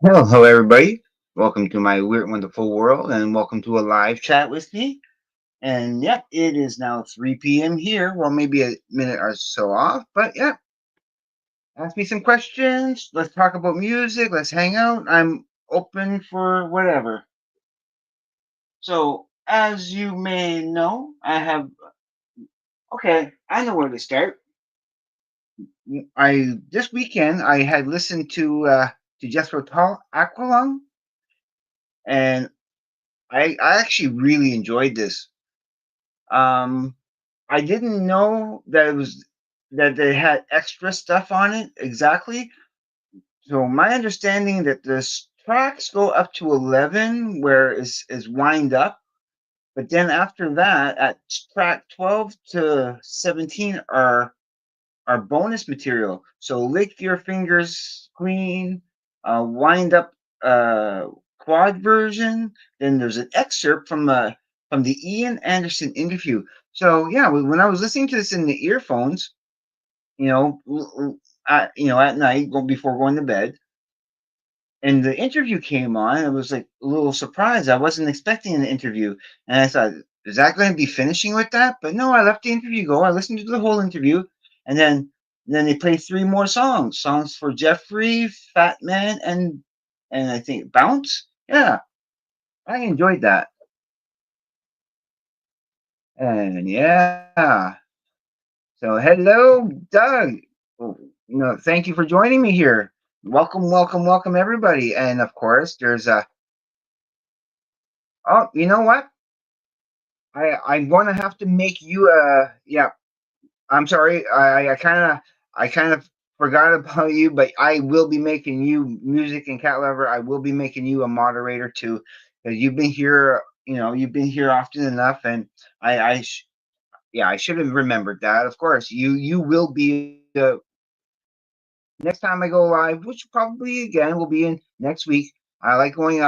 Hello, everybody. Welcome to my weird, wonderful world, and welcome to a live chat with me. And yep, it is now 3 p.m. here. Well, maybe a minute or so off, but yeah, ask me some questions. Let's talk about music. Let's hang out. I'm open for whatever. So, as you may know, okay, I know where to start. This weekend I had listened to Jethro Tull Aqualung, and I actually really enjoyed this. Um, I didn't know that they had extra stuff on it exactly. So my understanding that the tracks go up to 11, where is wind up, but then after that, at track 12 to 17 are bonus material. So lick your fingers clean, wind up uh, quad version. Then there's an excerpt from the Ian Anderson interview. So yeah, when I was listening to this in the earphones, you know, at night, before going to bed, and the interview came on, I was like a little surprised. I wasn't expecting an interview, and I thought, is that going to be finishing with that? But no, I let the interview go. I listened to the whole interview, and then they played three more songs for Jeffrey, Fat Man, and I think Bounce. Yeah, I enjoyed that, and yeah. So hello, Doug. Oh, thank you for joining me here. Welcome, welcome, welcome, everybody. And of course, there's a. Oh, you know what? I'm gonna have to make you a. Yeah, I'm sorry. I kind of forgot about you, but I will be making you music and cat lover. I will be making you a moderator too, because you've been here. You've been here often enough, and yeah, I should have remembered that. Of course, you will be next time I go live, which probably again will be in next week. I like going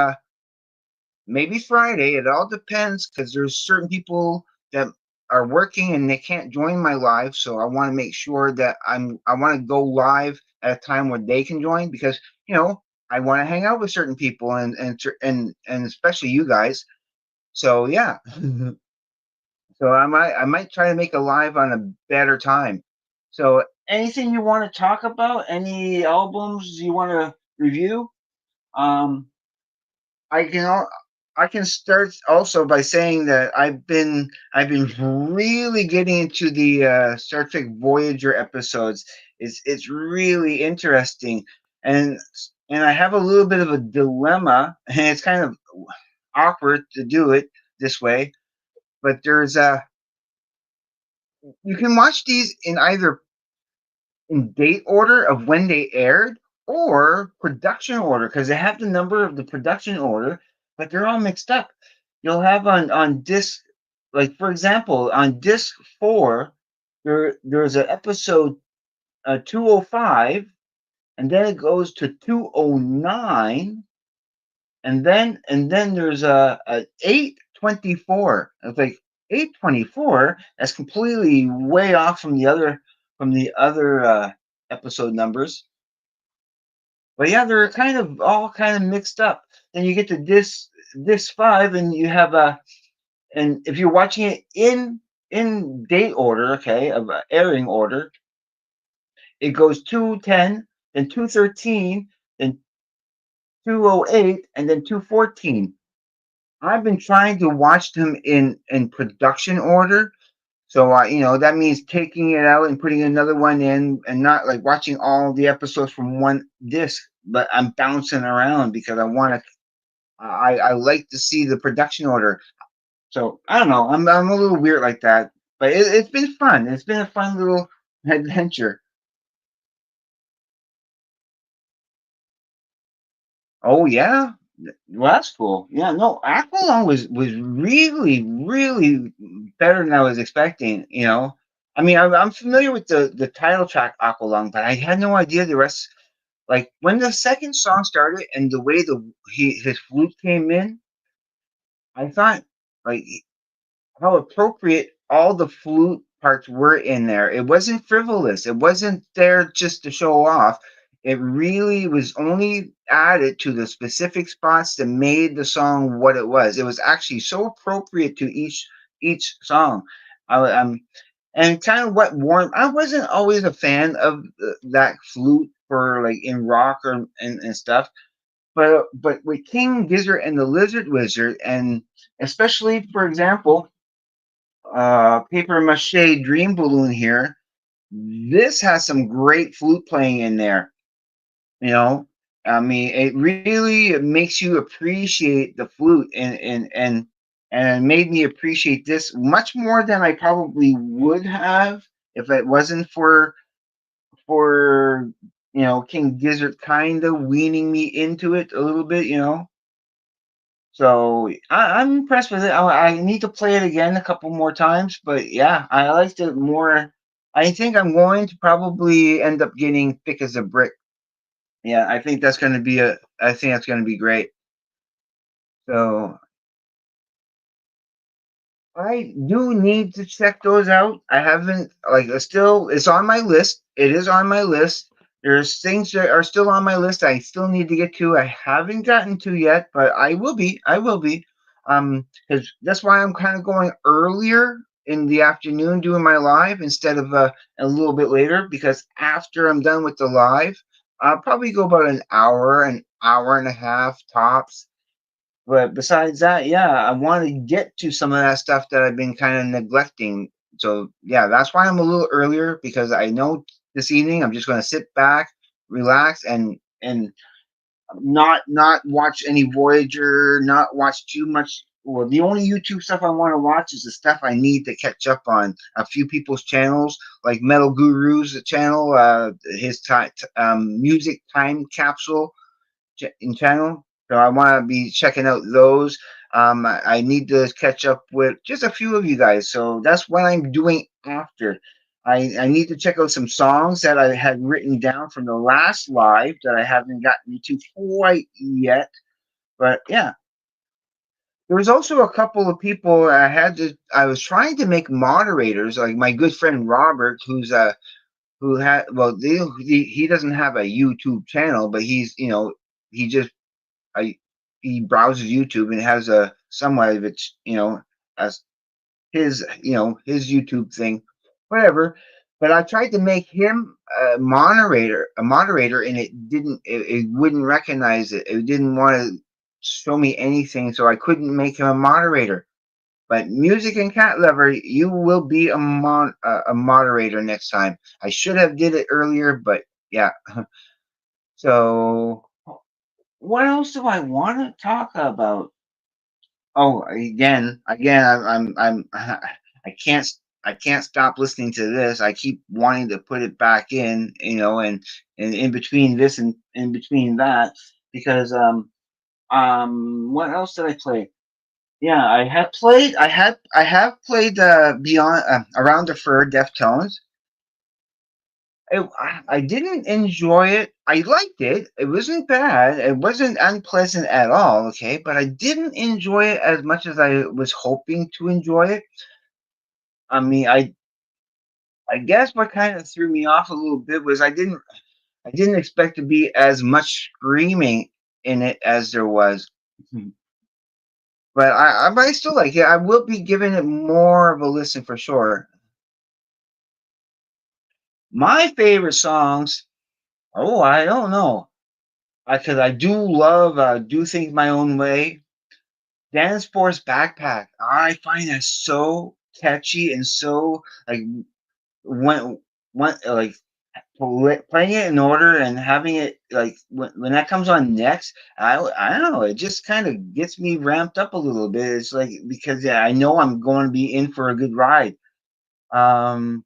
maybe Friday. It all depends because there's certain people that are working and they can't join my live. So I want to make sure that I want to go live at a time where they can join because I want to hang out with certain people and especially you guys. So yeah, so I might try to make a live on a better time. So anything you want to talk about? Any albums you want to review? Um, I can I can start also by saying that I've been really getting into the Star Trek Voyager episodes. It's really interesting, and and I have a little bit of a dilemma, and it's kind of awkward to do it this way. But there's a you can watch these in either in date order of when they aired or production order because they have the number of the production order, but they're all mixed up. You'll have on disc, like for example, on disc four, there's an episode 205, and then it goes to 209, and then there's a 824. It's like 824. That's completely way off from the other episode numbers. But yeah, they're all kind of mixed up. Then you get to this five, and you have and if you're watching it in date order, okay, of airing order, it goes 210, then 213, then 208, and then 214. I've been trying to watch them in production order. So that means taking it out and putting another one in, and not like watching all the episodes from one disc. But I'm bouncing around because I want to. I like to see the production order. So I don't know. I'm a little weird like that, but it's been fun. It's been a fun little adventure. Oh yeah, well that's cool. Yeah, no, Aqualung was really really better than I was expecting. I mean, I'm familiar with the title track Aqualung, but I had no idea the rest. Like when the second song started and the way his flute came in, I thought like how appropriate all the flute parts were in there. It wasn't frivolous. It wasn't there just to show off. It really was only added to the specific spots that made the song what it was. It was actually so appropriate to each song. I, um, and kind of what warmed. I wasn't always a fan of that flute for like in rock or and stuff, but with King Gizzard and the Lizard Wizard, and especially for example, Paper Mache Dream Balloon here. This has some great flute playing in there. You know, I mean, it really makes you appreciate the flute, and made me appreciate this much more than I probably would have if it wasn't for King Gizzard kind of weaning me into it a little bit. So I'm impressed with it. I need to play it again a couple more times, but yeah, I liked it more. I think I'm going to probably end up getting Thick as a Brick. Yeah, I think that's going to be a. I think that's going to be great. So I do need to check those out. I haven't like still. It's on my list. It is on my list. There's things that are still on my list. I still need to get to. I haven't gotten to yet, but I will be. I will be. Because that's why I'm kind of going earlier in the afternoon doing my live instead of a little bit later. Because after I'm done with the live, I'll probably go about an hour and a half tops, but besides that, yeah, I want to get to some of that stuff that I've been kind of neglecting. So yeah, that's why I'm a little earlier because I know this evening I'm just going to sit back, relax, and not watch any Voyager, not watch too much. Well, the only YouTube stuff I want to watch is the stuff I need to catch up on. A few people's channels, like Metal Guru's channel, his music time capsule in channel. So I want to be checking out those. I need to catch up with just a few of you guys. So that's what I'm doing after. I need to check out some songs that I had written down from the last live that I haven't gotten to quite yet. But yeah, there was also a couple of people I was trying to make moderators, like my good friend Robert, who had, well, he doesn't have a YouTube channel, but he just I he browses YouTube and has a somewhat of its as his YouTube thing, whatever. But I tried to make him a moderator, and it wouldn't recognize it. It didn't want to show me anything, so I couldn't make him a moderator. But Music and Cat Lover, you will be a moderator next time. I should have did it earlier, but yeah. So what else do I want to talk about? Oh, again, I can't stop listening to this. I keep wanting to put it back in, and in between this and in between that, because what else did I play? Yeah, I have played Beyond Around the Fur Deftones. I didn't enjoy it. I liked it. It wasn't bad. It wasn't unpleasant at all. Okay, but I didn't enjoy it as much as I was hoping to enjoy it. I mean, I guess what kind of threw me off a little bit was I didn't expect to be as much screaming in it as there was. Mhm. But I still like it. I will be giving it more of a listen for sure. My favorite songs. Oh, I don't know. Because I do love Do Things My Own Way. Dance Force Backpack. I find that so catchy and so like when like playing it in order and having it like when that comes on next, I don't know, it just kind of gets me ramped up a little bit. It's like because yeah, I know I'm going to be in for a good ride. Um,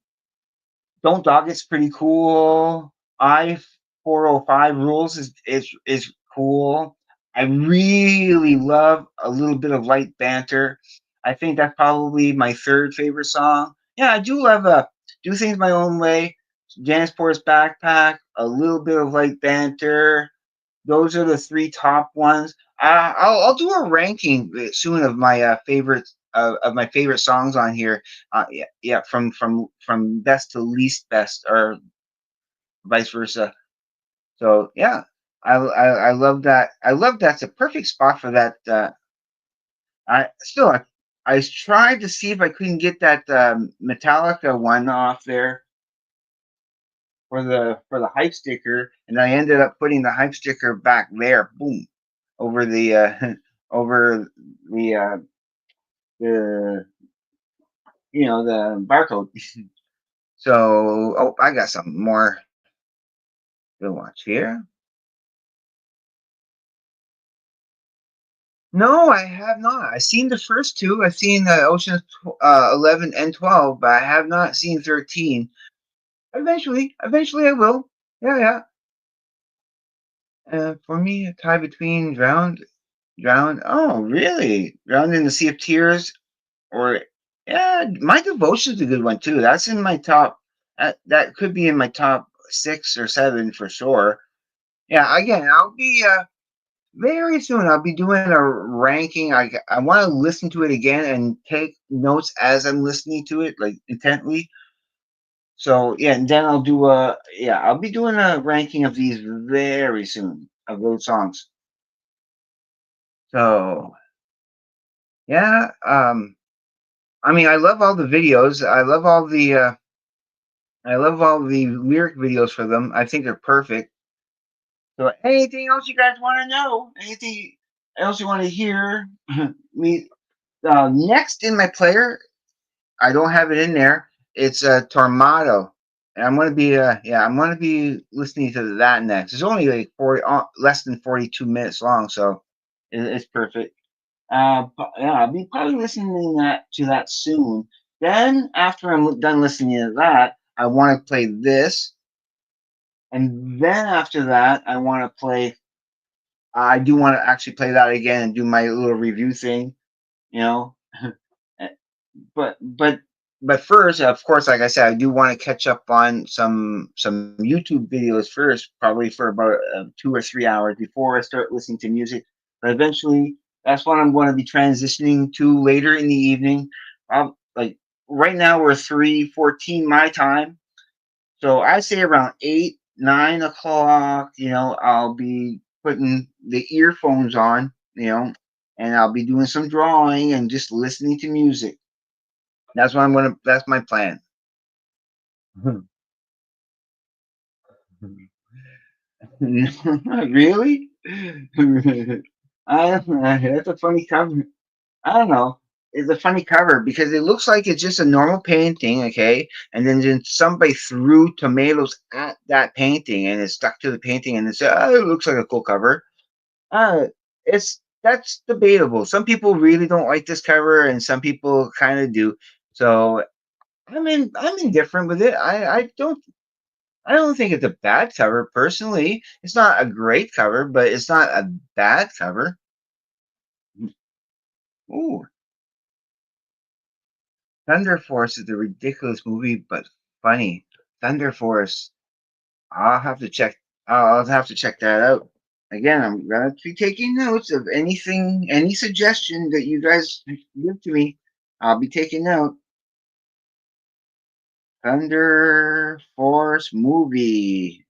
Don't Dog It's pretty cool. I 405 Rules is cool. I really love a little bit of light banter. I think that's probably my third favorite song. Yeah, I do love Do Things My Own Way, Jansport's Backpack, a little bit of light banter. Those are the three top ones. I'll do a ranking soon of my favorite songs on here. Yeah, from best to least best, or vice versa. So yeah, I love that. I love that's a perfect spot for that. I still I tried to see if I couldn't get that Metallica one off there for the hype sticker, and I ended up putting the hype sticker back there. Boom, over the over the the the barcode. So oh, I got some more to watch here. No, I have not. I've seen the first two. I've seen Ocean 11 and 12, but I have not seen 13. Eventually I will. Yeah, yeah. For me, a tie between Drowned. Oh, really? Drowned in the Sea of Tears, or yeah, My Devotion's a good one too. That's in my top. That could be in my top 6 or 7 for sure. Yeah, again, I'll be very soon. I'll be doing a ranking. I want to listen to it again and take notes as I'm listening to it, like intently. So yeah, and then I'll be doing a ranking of these very soon of those songs. So yeah, I mean, I love all the lyric videos for them. I think they're perfect. So anything else you guys want to know? Anything else you want to hear? Me next in my player, I don't have it in there. It's Tormato. And I'm gonna be listening to that next. It's only like 40 less than 42 minutes long, so it's perfect. Yeah, I'll be probably listening to that soon. Then after I'm done listening to that, I want to play this, and then after that, I want to play. I do want to actually play that again and do my little review thing, you know. but but but first, of course, like I said, I do want to catch up on some YouTube videos first, probably for about 2 or 3 hours before I start listening to music. But eventually, that's what I'm going to be transitioning to later in the evening. Like right now, we're 3:14 my time, so I say around 8, 9 o'clock. I'll be putting the earphones on, and I'll be doing some drawing and just listening to music. That's what I'm gonna. That's my plan. Really? That's a funny cover. I don't know. It's a funny cover because it looks like it's just a normal painting, okay? And then somebody threw tomatoes at that painting and it stuck to the painting and it said, "Oh, it looks like a cool cover." It's That's debatable. Some people really don't like this cover, and some people kind of do. So I'm indifferent with it. I don't think it's a bad cover personally. It's not a great cover, but it's not a bad cover. Ooh, Thunder Force is a ridiculous movie, but funny. Thunder Force. I'll have to check. I'll have to check that out. Again, I'm gonna be taking notes of anything, any suggestion that you guys give to me. I'll be taking note. Thunder Force movie.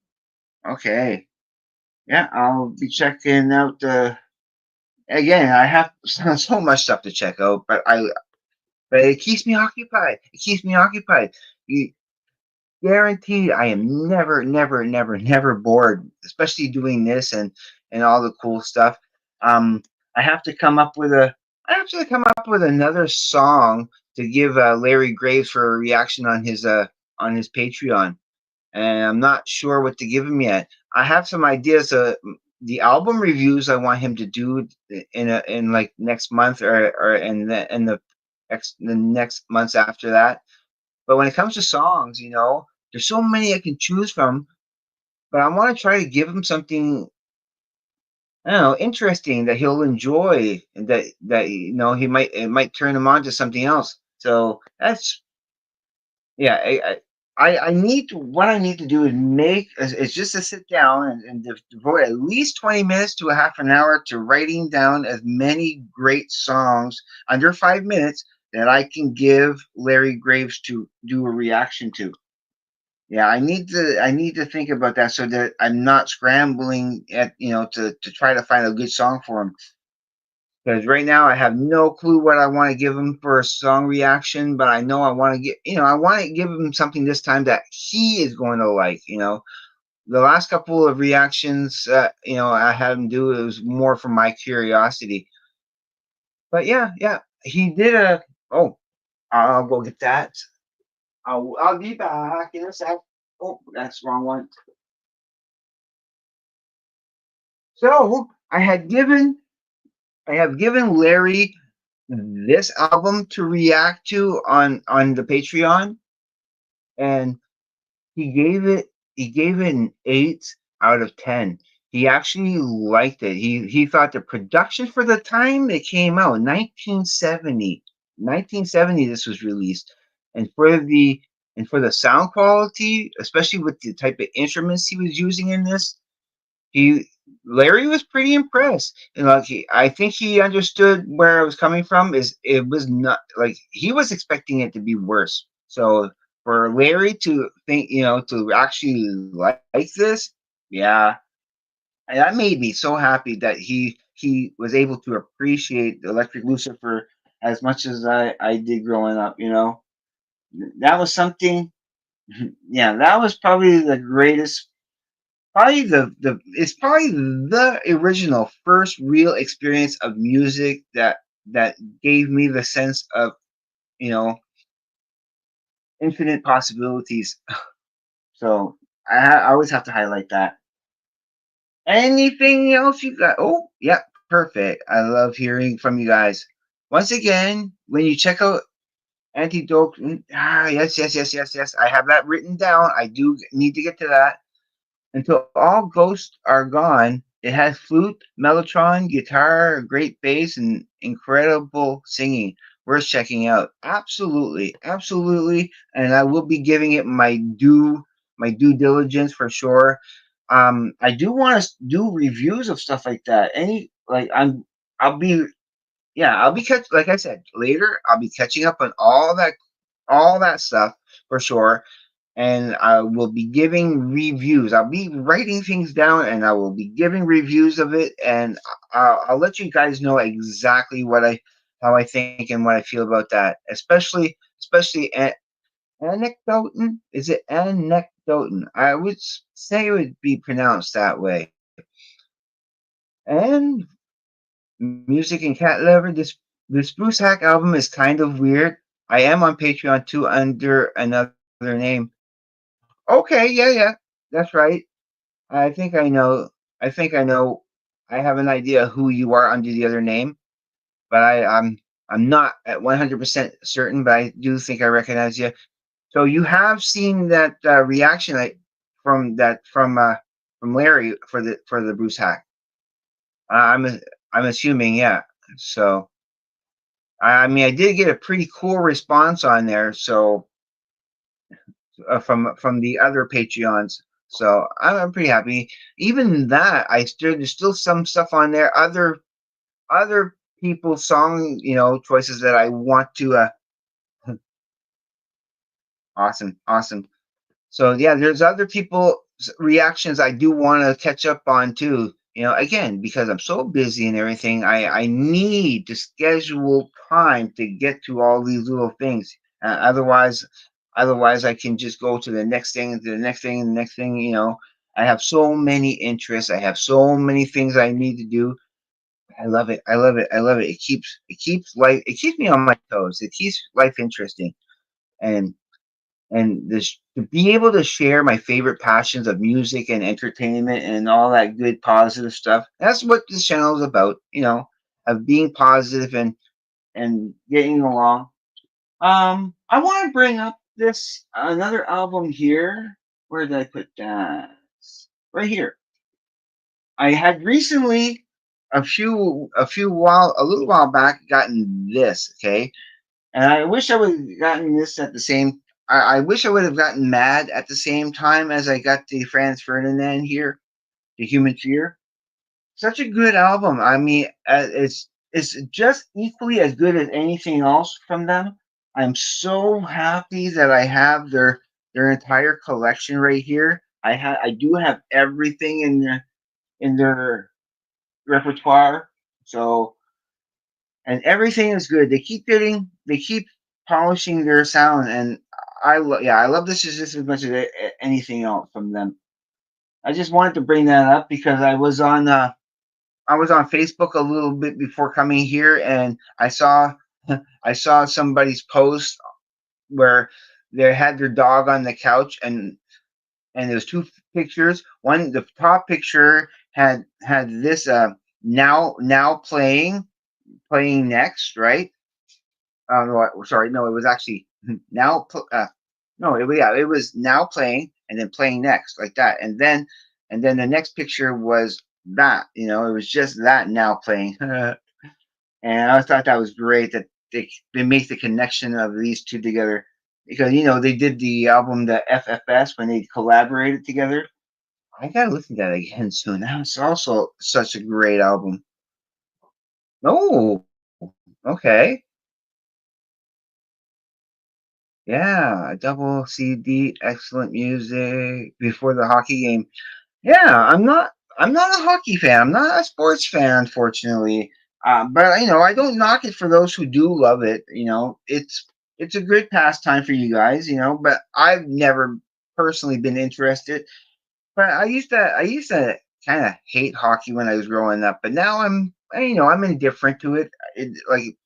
Okay. Yeah, I'll be checking out the. Again, I have so much stuff to check out, but it keeps me occupied. It keeps me occupied. You guaranteed I am never, never, never, never bored, especially doing this and all the cool stuff. Um, I have to come up with a. I have to come up with another song to give Larry Graves for a reaction on his Patreon, and I'm not sure what to give him yet. I have some ideas. The album reviews I want him to do in like next month or in the next months after that. But when it comes to songs, there's so many I can choose from. But I want to try to give him something, I don't know, interesting that he'll enjoy, and that he might it might turn him on to something else. So that's yeah. I need to what I need to do is just to sit down and devote at least 20 minutes to a half an hour to writing down as many great songs under 5 minutes that I can give Larry Graves to do a reaction to. Yeah, I need to think about that so that I'm not scrambling at to try to find a good song for him. Because right now I have no clue what I want to give him for a song reaction, but I know I want to I want to give him something this time that he is going to like. The last couple of reactions, I had him do, it was more from my curiosity. But yeah, yeah, he did a. Oh, I'll go get that. I'll be back in a sec. Oh, that's the wrong one. So I have given Larry this album to react to on the Patreon, and he gave it an 8 out of 10. He actually liked it. He thought the production for the time it came out, 1970, this was released, and for the sound quality, especially with the type of instruments he was using in this, he Larry was pretty impressed. And like I think he understood where I was coming from. Is it was not like he was expecting it to be worse. So for Larry to think, to actually like this, yeah, and that made me so happy that he was able to appreciate Electric Lucifer as much as I did growing up. That was something. Yeah, that was probably the greatest. Probably the it's probably the original first real experience of music that gave me the sense of, you know infinite possibilities. So I always have to highlight that. Anything else you got? Oh, yeah, perfect. I love hearing from you guys. Once again, when you check out Antidote, yes, yes, yes, yes, yes. I have that written down. I do need to get to that. Until all ghosts are gone, it has flute, mellotron, guitar, a great bass, and incredible singing. Worth checking out. Absolutely, absolutely. And I will be giving it my due diligence for sure. I do want to do reviews of stuff like that. I'll be yeah, I'll be like I said later. I'll be catching up on all that stuff for sure, and I will be giving reviews. I'll be writing things down, and I will be giving reviews of it, and I'll let you guys know exactly how I think and what I feel about that. Especially anecdoten. Is it anecdoten? I would say it would be pronounced that way. And music and cat lover. This Bruce Hack album is kind of weird. I am on Patreon too under another name. Okay, yeah, yeah, that's right. I think I know. I think I know. I have an idea who you are under the other name, but I'm not at 100% certain. But I do think I recognize you. So you have seen that reaction from Larry for the Bruce hack. I'm assuming, yeah. So I mean, I did get a pretty cool response on there. So from the other Patreons. So I'm pretty happy. Even that, there's still some stuff on there. Other people's song, choices that I want to. Awesome, awesome. So yeah, there's other people reactions I do want to catch up on too. Again, because I'm so busy and everything, I need to schedule time to get to all these little things. Otherwise, I can just go to the next thing, to the next thing, and the next thing. I have so many interests. I have so many things I need to do. I love it. I love it. I love it. It keeps me on my toes. It keeps life interesting. And this to be able to share my favorite passions of music and entertainment and all that good positive stuff. That's what this channel is about, of being positive and getting along. I want to bring up this another album here. Where did I put that? Right here. I had recently a little while back gotten this, okay? And I wish I would have gotten this at the same. I wish I would have gotten Mad at the same time as I got the Franz Ferdinand here, the Human Fear. Such a good album. I mean, it's just equally as good as anything else from them. I'm so happy that I have their entire collection right here. I do have everything in their repertoire. So, and everything is good. They keep polishing their sound, and I love this just as much as anything else from them. I just wanted to bring that up because I was on Facebook a little bit before coming here, and I saw I saw somebody's post where they had their dog on the couch, and there's two pictures. One, the top picture had this now playing next, right? No, sorry, no, it was actually now. No, it was now playing and then playing next like that, and then the next picture was that. It was just that now playing, and I always thought that was great that they make the connection of these two together because they did the album the FFS when they collaborated together. I gotta listen to that again soon. That was also such a great album. Oh, okay. Yeah, a double CD, excellent music before the hockey game. Yeah, I'm not a hockey fan. I'm not a sports fan, unfortunately. But I don't knock it for those who do love it. It's a great pastime for you guys. But I've never personally been interested. But I used to kind of hate hockey when I was growing up. But now I'm indifferent to it. Like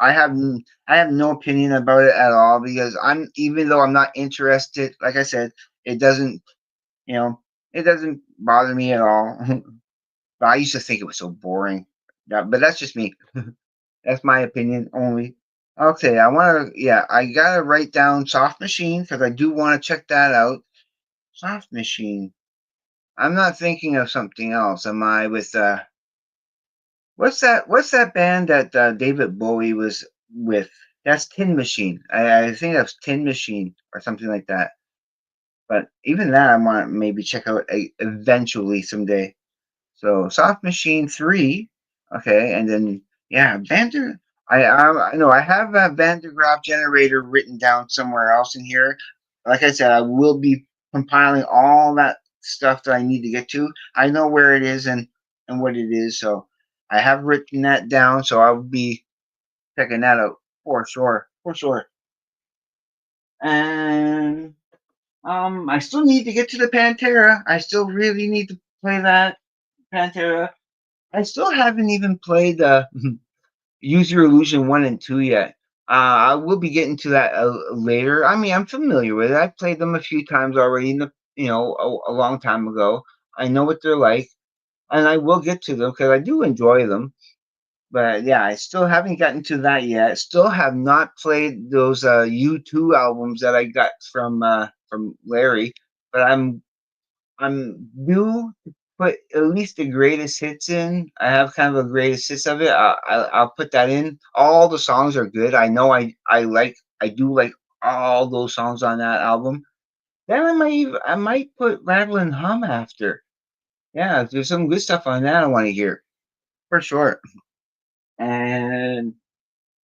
I have no opinion about it at all because even though I'm not interested, like I said, it doesn't you know it doesn't bother me at all. But I used to think it was so boring. Yeah, but that's just me. That's my opinion only. Okay, I gotta write down Soft Machine because I do want to check that out. Soft Machine. I'm not thinking of something else. Am I with What's that band that David Bowie was with? That's Tin Machine. I think that's Tin Machine or something like that. But even that, I want to maybe check out eventually someday. So Soft Machine 3, okay, and then yeah, Vander. I know I have a Vandergraaf generator written down somewhere else in here. Like I said, I will be compiling all that stuff that I need to get to. I know where it is and what it is, so I have written that down. So I'll be checking that out for sure. And I still need to get to the Pantera. I still really need to play that Pantera. I still haven't even played Use Your Illusion 1 and 2 yet. I will be getting to that later. I mean, I'm familiar with it. I've played them a few times already a long time ago. I know what they're like, and I will get to them because I do enjoy them. But yeah, I still haven't gotten to that yet. Still have not played those U2 albums that I got from Larry. But I'm due to put at least the greatest hits in. I have kind of a greatest hits of it. I'll put that in. All the songs are good. I know I do like all those songs on that album. Then I might put Rattle and Hum after. Yeah, there's some good stuff on that I want to hear for sure. And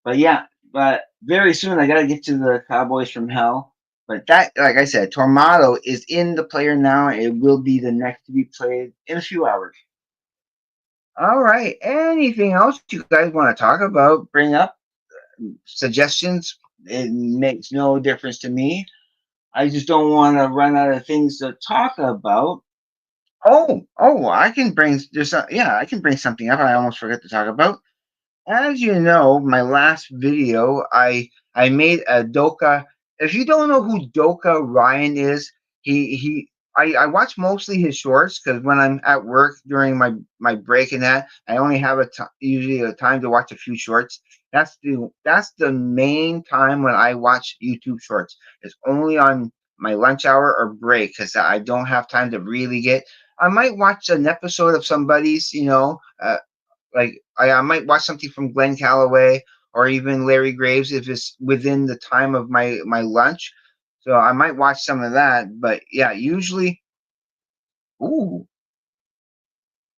but yeah, but very soon I gotta get to the Cowboys from Hell. But that, like I said, Tornado is in the player now. It will be the next to be played in a few hours. All right. Anything else you guys want to talk about? Bring up suggestions. It makes no difference to me. I just don't want to run out of things to talk about. I can bring I can bring something up. I almost forgot to talk about. As you know, my last video, I made a Doka. If you don't know who Doka Ryan is, I watch mostly his shorts because when I'm at work during my break and that, I only have usually a time to watch a few shorts. That's the main time when I watch YouTube shorts. It's only on my lunch hour or break because I don't have time to really get. I might watch an episode of somebody's, like I might watch something from Glenn Calloway or even Larry Graves if it's within the time of my lunch. So I might watch some of that. But yeah, usually, ooh,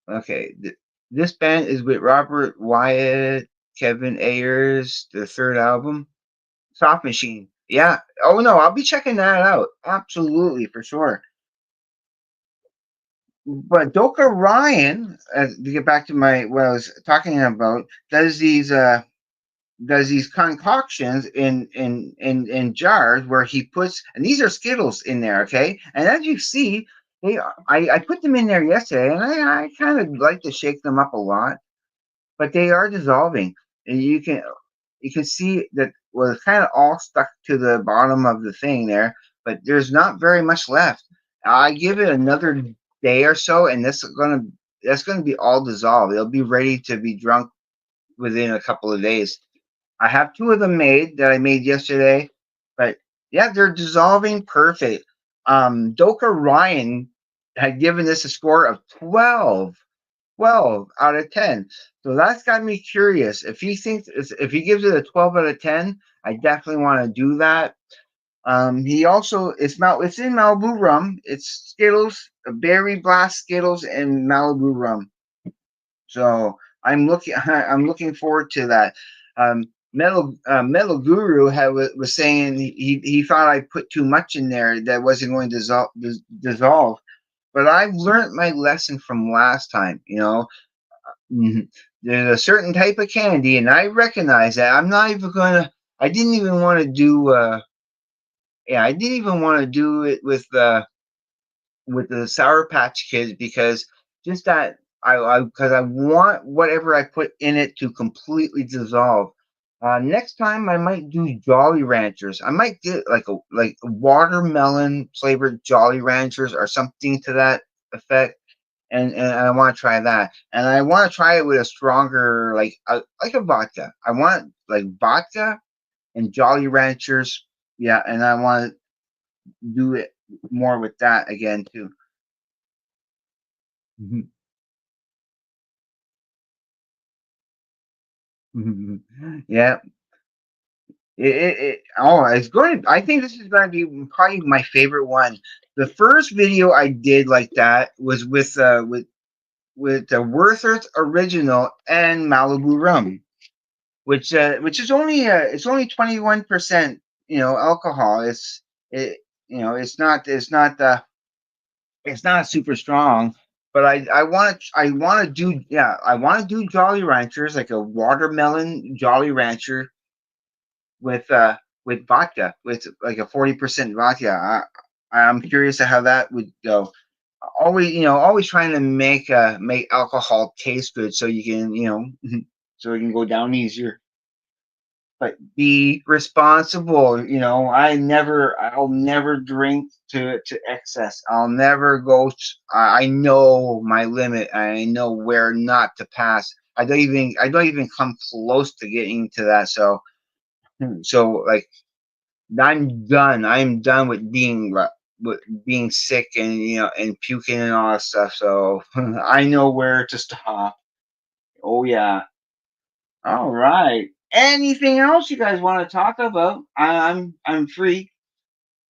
okay. This band is with Robert Wyatt, Kevin Ayers, the third album, Soft Machine. Yeah. Oh no, I'll be checking that out. Absolutely, for sure. But Doka Ryan, to get back to my what I was talking about, does these concoctions in jars where he puts, and these are Skittles in there, okay? And as you see, I put them in there yesterday, and I kind of like to shake them up a lot, but they are dissolving, and you can see that was kind of all stuck to the bottom of the thing there, but there's not very much left. I give it another day or so, and that's gonna be all dissolved. It'll be ready to be drunk within a couple of days. I have two of them made that I made yesterday, but yeah, they're dissolving perfect. Doka Ryan had given this a score of 12 out of 10. So that's got me curious. If he gives it a 12 out of 10, I definitely want to do that. He also it's in Malibu rum. It's Skittles, Berry Blast Skittles, and Malibu rum. So I'm looking forward to that. Metal Guru was saying he thought I put too much in there that wasn't going to dissolve. But I've learned my lesson from last time. Mhm. There's a certain type of candy, and I recognize that. I'm not even gonna. I didn't even want to do. Yeah, I didn't even want to do it with the Sour Patch Kids because just that because I want whatever I put in it to completely dissolve. Next time I might do Jolly Ranchers. I might get like watermelon flavored Jolly Ranchers or something to that effect. And I want to try that, and I want to try it with a stronger like a vodka. I want like vodka and Jolly Ranchers, yeah, and I want to do it more with that again too. Mhm. Mhm. Yeah, it's going. I think this is going to be probably my favorite one. The first video I did like that was with the Werther's Original and Malibu Rum, which is only it's only 21%. Alcohol. It it's not super strong. But I want to do, yeah, I want to do Jolly Ranchers, like a watermelon Jolly Rancher with vodka, with like a 40% vodka. I'm curious to how that would go. Always trying to make alcohol taste good, so you can so it can go down easier. But be responsible. I'll never drink to excess. I'll never go. I know my limit. I know where not to pass. I don't even come close to getting to that. So like I'm done with being sick and and puking and all that stuff. So I know where to stop. Oh yeah. All right. Anything else you guys want to talk about? I'm free.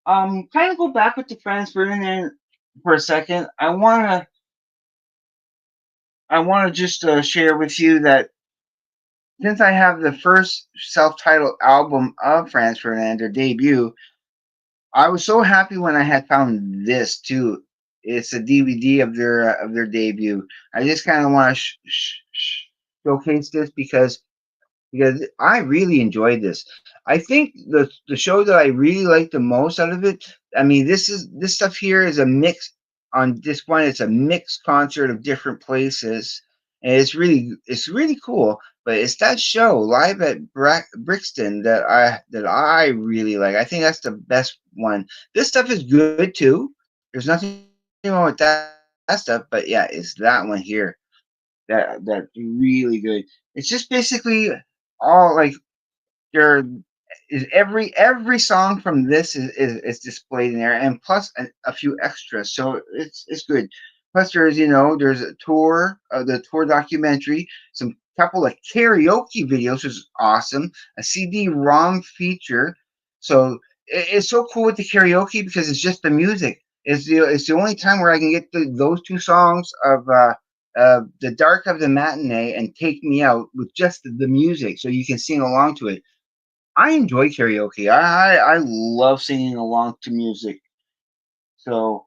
Kind of go back with the Franz Ferdinand for a second. I wanna just share with you that since I have the first self-titled album of Franz Ferdinand, their debut, I was so happy when I had found this too. It's a DVD of their debut. I just kind of want to showcase this because I really enjoyed this. I think the show that I really liked the most out of it. I mean, this stuff here is a mix. On this one, it's a mixed concert of different places, and it's really cool. But it's that show live at Brixton that I really like. I think that's the best one. This stuff is good too. There's nothing wrong with that stuff, but yeah, it's that one here that's really good. It's just basically all like there is every song from this is displayed in there, and plus a few extras, so it's good. Plus there's a tour of the tour documentary, some couple of karaoke videos, which is awesome, a CD-ROM feature. So it's so cool with the karaoke because it's just the music. It's the only time where I can get those two songs of the Dark of the Matinee and Take Me Out with just the music, so you can sing along to it. I enjoy karaoke. I love singing along to music. So,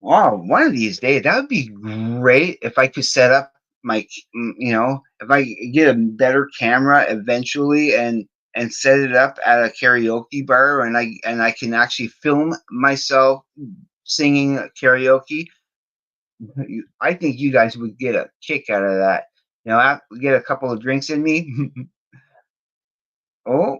wow, one of these days that would be great if I could set up if I get a better camera eventually and set it up at a karaoke bar and I can actually film myself singing karaoke. I think you guys would get a kick out of that. Get a couple of drinks in me. Oh,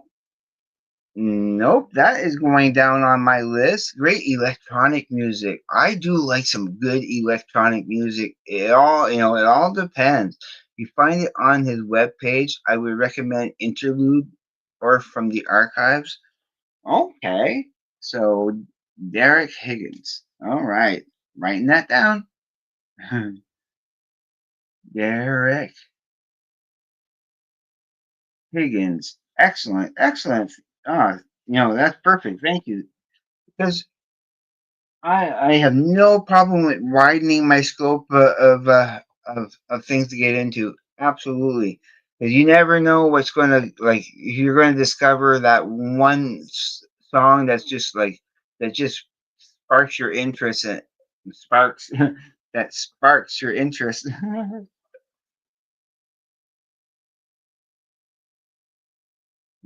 nope, that is going down on my list. Great electronic music. I do like some good electronic music. It all depends. You find it on his webpage. I would recommend Interlude or from the archives. Okay. So Derek Higgins. All right. Writing that down. Derek Higgins. Excellent. Excellent. Ah, that's perfect. Thank you. Because I have no problem with widening my scope of things to get into. Absolutely, because you never know what's going to like. You're going to discover that one song that just sparks your interest and sparks that sparks your interest.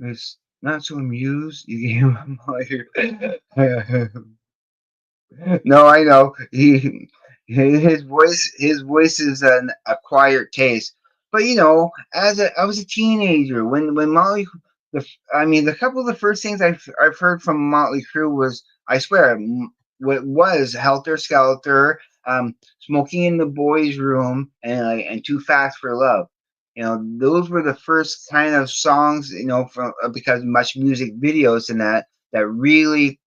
It's not so amused. You gave No, I know. His voice is an acquired taste. But I was a teenager when Molly the couple of the first things I've heard from Motley Crue was, I swear, what was Helter Skelter, Smoking in the Boys Room, and Too Fast for Love. Those were the first kind of songs, from because Much Music videos and that really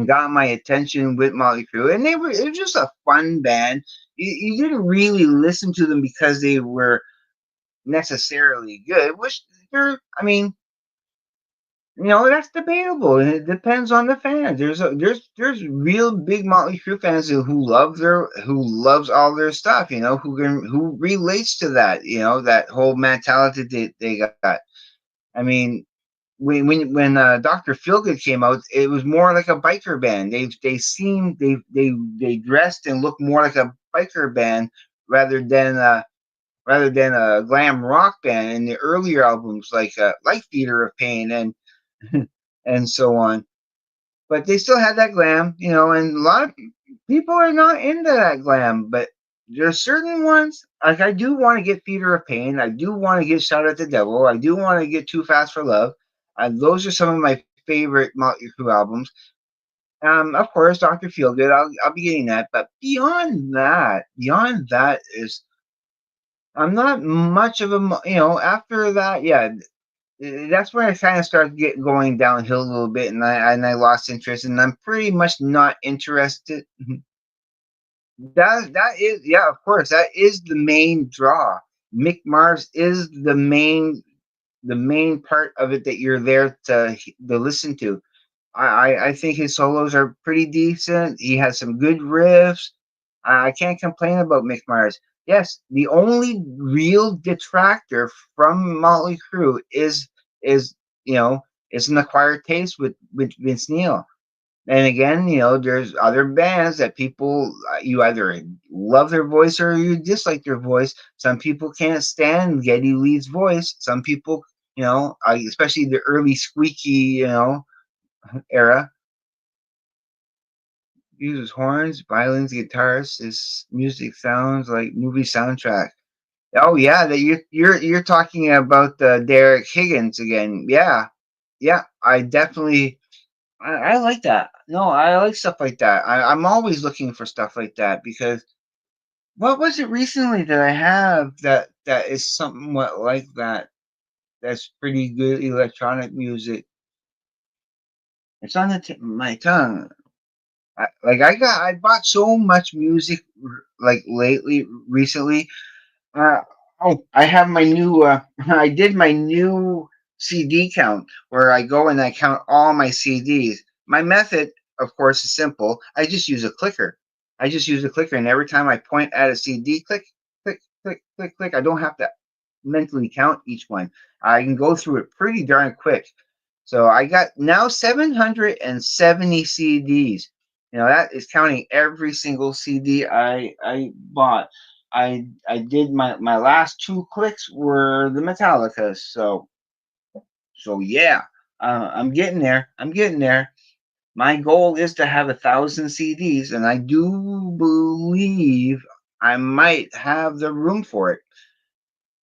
got my attention with Motley Crue, and it was just a fun band. You didn't really listen to them because they were necessarily good, which I mean, that's debatable, and it depends on the fans. There's real big Motley Crue fans who loves all their stuff, who relates to that, that whole mentality they got. I mean, when Doctor Feelgood came out, it was more like a biker band. They dressed and looked more like a biker band rather than a glam rock band in the earlier albums, like Theater of Pain and so on. But they still had that glam, and a lot of people are not into that glam, but there's certain ones, like I do want to get Theater of Pain, I do want to get Shout at the Devil, I do want to get Too Fast for Love. Those are some of my favorite Motley Crue albums. Of course, Doctor Feelgood, I'll be getting that, but beyond that is I'm not much of a after that, yeah, that's when I kind of started going downhill a little bit, and I lost interest, and I'm pretty much not interested. That is, yeah, of course, that is the main draw. Mick Mars is the main part of it that you're there to listen to. I think his solos are pretty decent. He has some good riffs. I can't complain about Mick Mars. Yes, the only real detractor from Motley Crue is you know is an acquired taste with Vince Neil. And again, there's other bands that people you either love their voice or you dislike their voice. Some people can't stand Geddy Lee's voice. Some people, especially the early squeaky, era, uses horns, violins, guitars. His music sounds like movie soundtrack. Oh yeah, that you're talking about Derek Higgins again. Yeah, yeah. I like that. No, I like stuff like that. I'm always looking for stuff like that because what was it recently that I have that is somewhat like that? That's pretty good electronic music. It's on the tip of my tongue. I bought so much music like lately recently. Uh, oh, I have my new. I did my new CD count where I go and I count all my CDs. My method, of course, is simple. I just use a clicker. I just use a clicker, and every time I point at a CD, click, click, click, click, click. I don't have to. mentally count each one. I can go through it pretty darn quick. So I got now 770 CDs. That is counting every single CD I bought. I did my last two clicks were the Metallicas. So yeah, I'm getting there. I'm getting there. My goal is to have 1,000 CDs, and I do believe I might have the room for it.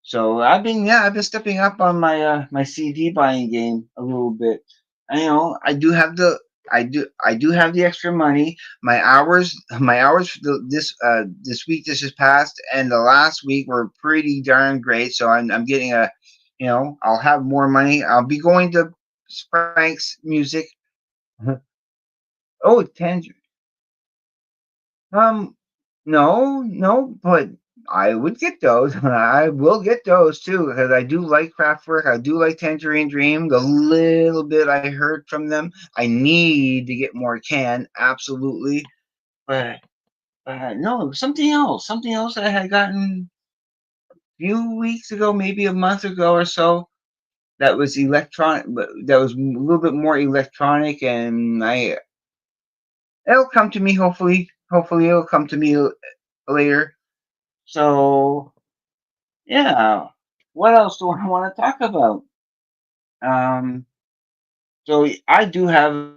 So I've been stepping up on my CD buying game a little bit. I do have I do have the extra money. My hours for this week this just passed and the last week were pretty darn great. So I'm getting I'll have more money. I'll be going to Frank's Music. Oh, Tangerine. Um, no, no, but I would get those. I will get those too because I do like Kraftwerk. I do like Tangerine Dream. The little bit I heard from them, I need to get more can absolutely. But no, it was something else. Something else that I had gotten a few weeks ago, maybe a month ago or so. That was electronic, but that was a little bit more electronic, and it'll come to me. Hopefully, it'll come to me later. So yeah, what else do I want to talk about? Um, so I do have,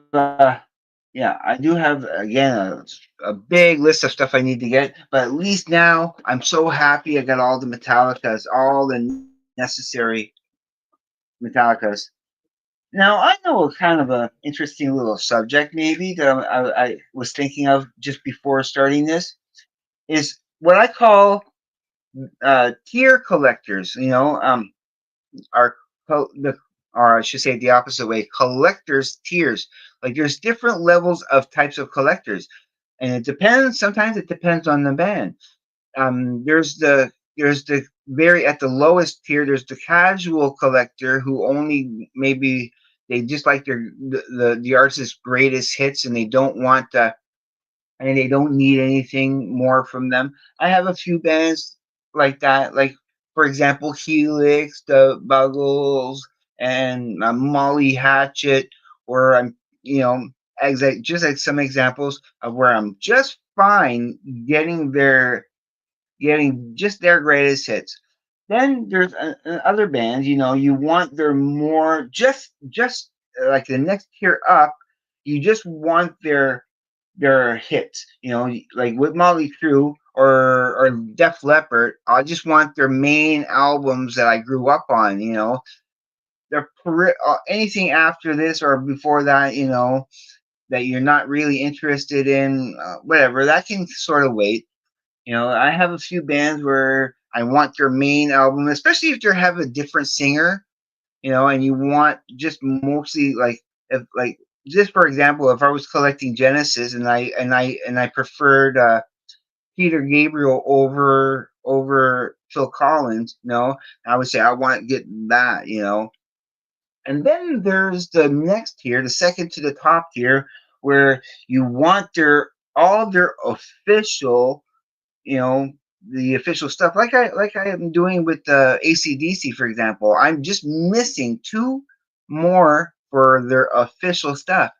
yeah, I do have again a big list of stuff I need to get, but at least now I'm so happy I got all the Metallicas, all the necessary Metallicas. Now I know kind of a interesting little subject maybe that I was thinking of just before starting this is what I call tier collectors. Are the or I should say it the opposite way, collectors tiers. Like there's different levels of types of collectors, and it depends. Sometimes it depends on the band. There's the very at the lowest tier. There's the casual collector who only maybe they just like the artist's greatest hits, and they don't want and they don't need anything more from them. I have a few bands like that, like for example, Helix, the Buggles, and Molly Hatchet, where I'm, just like some examples of where I'm just fine getting just their greatest hits. Then there's other bands, you want their more just like the next tier up. You just want their hits, like with Molly Crew or Def Leppard. I just want their main albums that I grew up on. Anything after this or before that, that you're not really interested in, whatever that can sort of wait. I have a few bands where I want their main album, especially if they have a different singer, and you want just mostly like if like just for example, if I was collecting Genesis and I preferred Peter Gabriel over Phil Collins, I would say I want to get that, And then there's the next tier, the second to the top tier, where you want all their official, you know, the official stuff, like I am doing with the ACDC, for example. I'm just missing two more for their official stuff,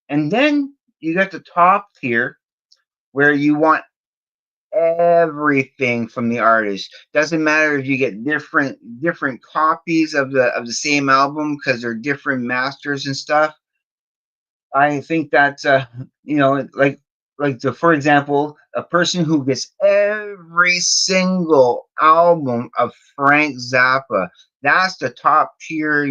and then you got the top tier where you want everything from the artist. Doesn't matter if you get different copies of the same album because they're different masters and stuff. I think that for example, a person who gets every single album of Frank Zappa, that's the top tier.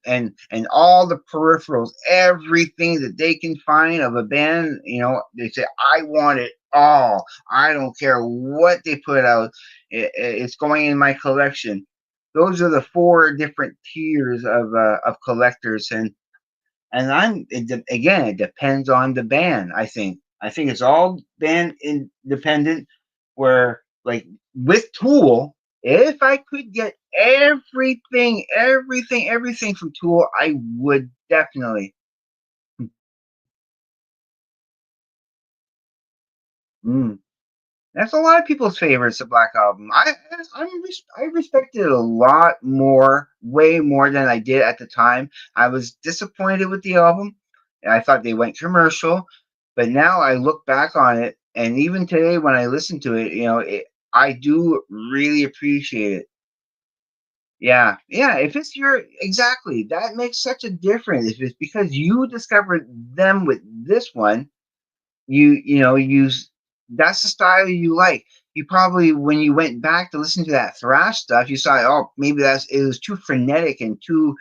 And all the peripherals, everything that they can find of a band. They say I want it all. I don't care what they put out. It's going in my collection. Those are the four different tiers of collectors, again, it depends on the band. I think it's all band independent. Where like with Tool, if I could get everything from Tool, I would definitely. Mm. That's a lot of people's favorites. The Black Album. I respected it a lot more, way more than I did at the time. I was disappointed with the album. I thought they went commercial, but now I look back on it, and even today when I listen to it, I do really appreciate it. Yeah, yeah. If it's your exactly, that makes such a difference. If it's because you discovered them with this one, that's the style you like. You probably when you went back to listen to that thrash stuff, you saw, oh, maybe that's it was too frenetic and too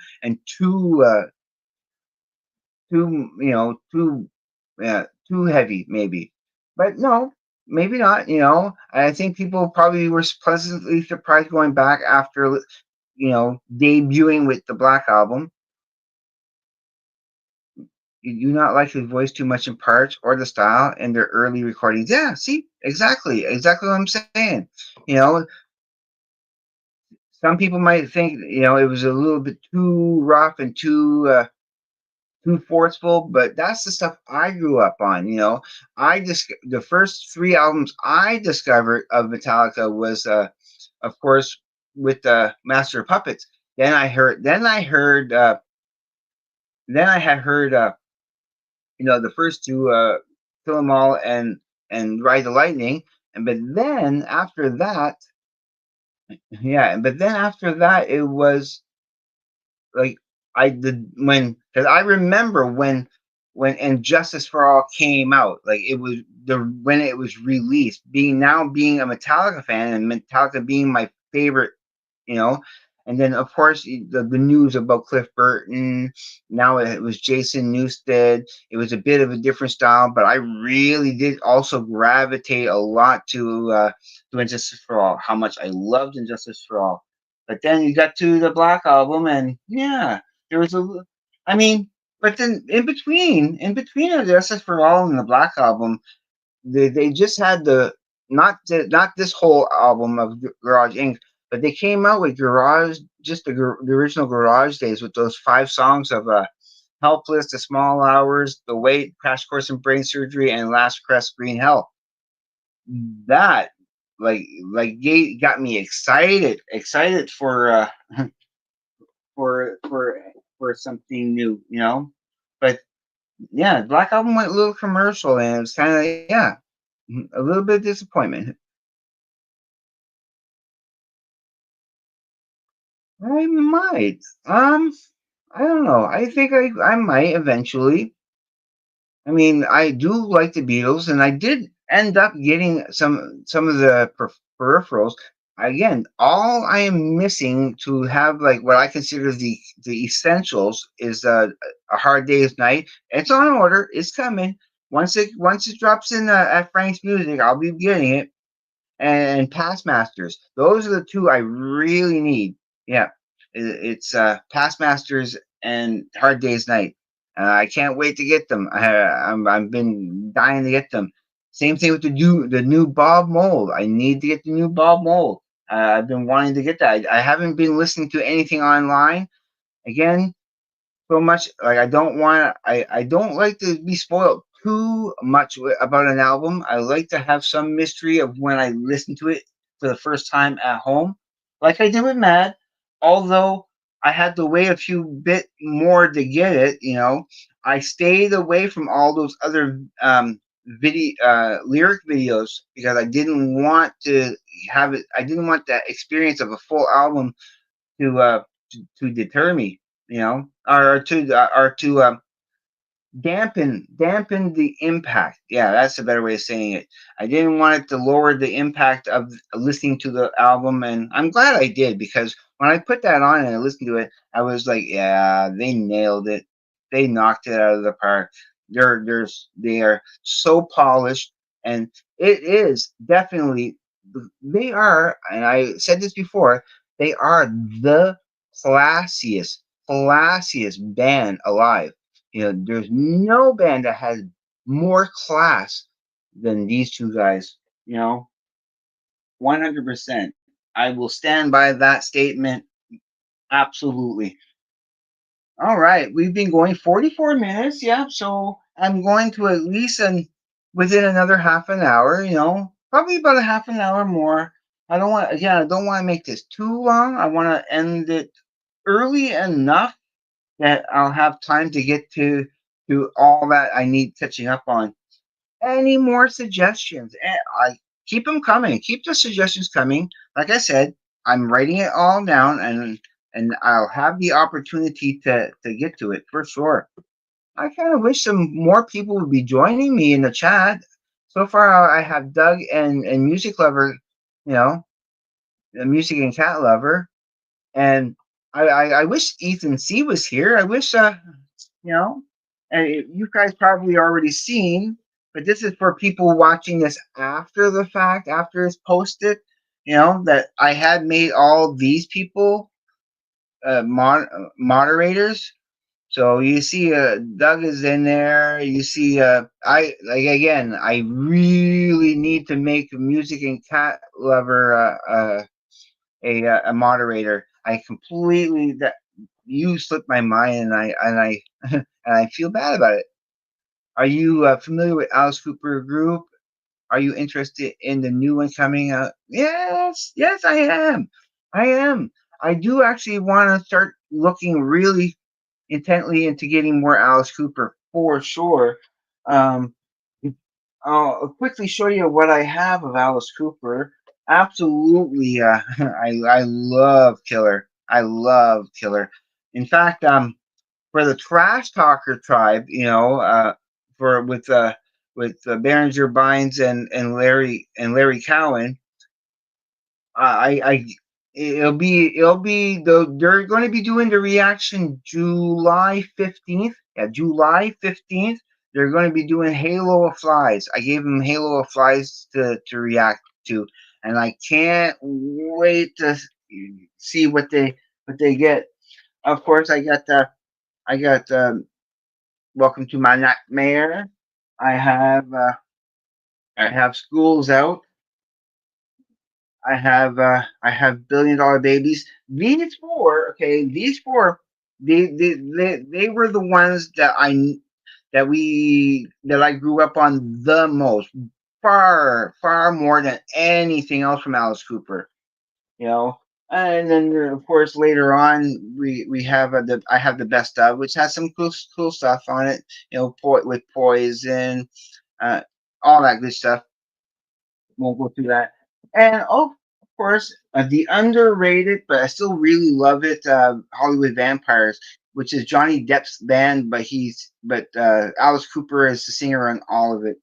heavy maybe. But no, maybe not. I think people probably were pleasantly surprised going back after debuting with the Black Album. You do not like his voice too much in parts or the style in their early recordings. Yeah, see, exactly what I'm saying. You know, some people might think it was a little bit too rough and too forceful, but that's the stuff I grew up on. I just the first three albums I discovered of Metallica was, of course, with Master of Puppets. Then I had heard the first two, Kill 'Em All and Ride the Lightning, and but then after that, yeah, but then after that, it was like I did because I remember when And Justice for All came out, like it was when it was released. Being a Metallica fan and Metallica being my favorite, you know. And then, of course, the news about Cliff Burton. Now it was Jason Newsted. It was a bit of a different style, but I really did also gravitate a lot to Injustice for All. How much I loved Injustice for All. But then you got to the Black Album, and yeah, there was I mean, but then in between Injustice for All and the Black Album, they just had not this whole album of Garage Inc. But they came out with Garage, just the original Garage Days with those 5 songs of Helpless, The Small Hours, The Wait, Crash Course in Brain Surgery, and Last Crest Green Hell. That got me excited for something new. But yeah, Black Album went a little commercial, and it was kind of, yeah, a little bit of disappointment. I might. I don't know. I think I might eventually. I mean, I do like the Beatles, and I did end up getting some of the peripherals. Again, all I am missing to have like what I consider the essentials is a Hard Day's Night. It's on order. It's coming. Once it drops in at Frank's Music, I'll be getting it. And Past Masters. Those are the two I really need. Yeah, it's Past Masters and Hard Day's Night. I can't wait to get them. I've been dying to get them. Same thing with the new Bob Mold. I need to get the new Bob Mold. I've been wanting to get that. I haven't been listening to anything online. Again, so much like I don't like to be spoiled too much about an album. I like to have some mystery of when I listen to it for the first time at home, like I did with Mad. Although I had to wait a few bit more to get it. I stayed away from all those other video lyric videos because I didn't want to have it. I didn't want that experience of a full album to deter me, or to dampen the impact. Yeah, that's a better way of saying it. I didn't want it to lower the impact of listening to the album, and I'm glad I did because when I put that on and I listened to it, I was like, yeah, they nailed it. They knocked it out of the park. They are so polished, and it is definitely they are. And I said this before. They are the classiest band alive. There's no band that has more class than these two guys. 100%. I will stand by that statement. Absolutely. All right, we've been going 44 minutes. Yeah, so I'm going to at least within another half an hour. probably about a half an hour more. I don't want, again, I don't want to make this too long. I want to end it early enough that I'll have time to get to all that I need catching up on. Any more suggestions? And I keep them coming. Keep the suggestions coming. Like I said, I'm writing it all down, and I'll have the opportunity to get to it for sure. I kind of wish some more people would be joining me in the chat. So far, I have Doug and Music Lover, you know, the Music and Cat Lover, and I wish Ethan C was here. I wish, you know, and you guys probably already seen, but this is for people watching this after the fact, after it's posted. You know that I had made all these people moderators. So you see, Doug is in there. You see, I like again. I really need to make Music and Cat Lover a moderator. I completely that you slipped my mind, and I and I feel bad about it. Are you familiar with Alice Cooper Group? Are you interested in the new one coming out? Yes, yes, I am. I am. I do actually want to start looking really intently into getting more Alice Cooper for sure. Um, I'll quickly show you what I have of Alice Cooper. Absolutely, I love Killer. I love Killer. In fact, for the Trash Talker tribe, for with Behringer Bynes and Larry Cowan, I they're going to be doing the reaction July 15th. Yeah, July 15th. They're going to be doing Halo of Flies. I gave them Halo of Flies to react to, and I can't wait to see what they get. Of course, I got Welcome to My Nightmare. I have uh, I have Schools Out. I have Billion Dollar Babies. These four, okay, these four, they were the ones that I grew up on the most, far more than anything else from Alice Cooper. You know, and then of course later on we have I have the best of, which has some cool stuff on it. With Poison, uh, all that good stuff. Won't go through that. And of course, the underrated, but I still really love it, Hollywood Vampires, which is Johnny Depp's band, but Alice Cooper is the singer on all of it.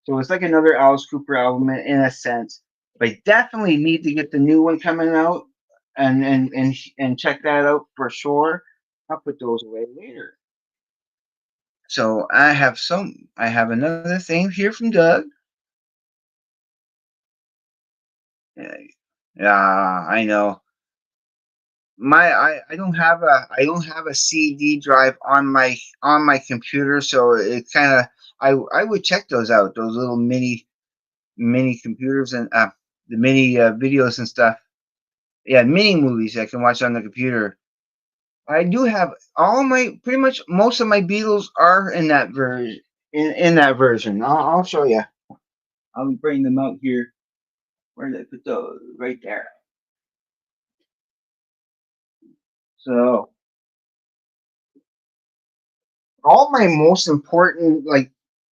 So it's like another Alice Cooper album in a sense. But definitely need to get the new one coming out and check that out for sure. I'll put those away later. So I have another thing here from Doug. Yeah, yeah, I know. I don't have a CD drive on my computer, so it kind of I would check those out, those little mini computers and the mini videos and stuff. Yeah, mini movies I can watch on the computer. I do have all my pretty much most of my Beatles are in that version. In that version, I'll show you. I'll bring them out here. Where did I put those? Right there. So all my most important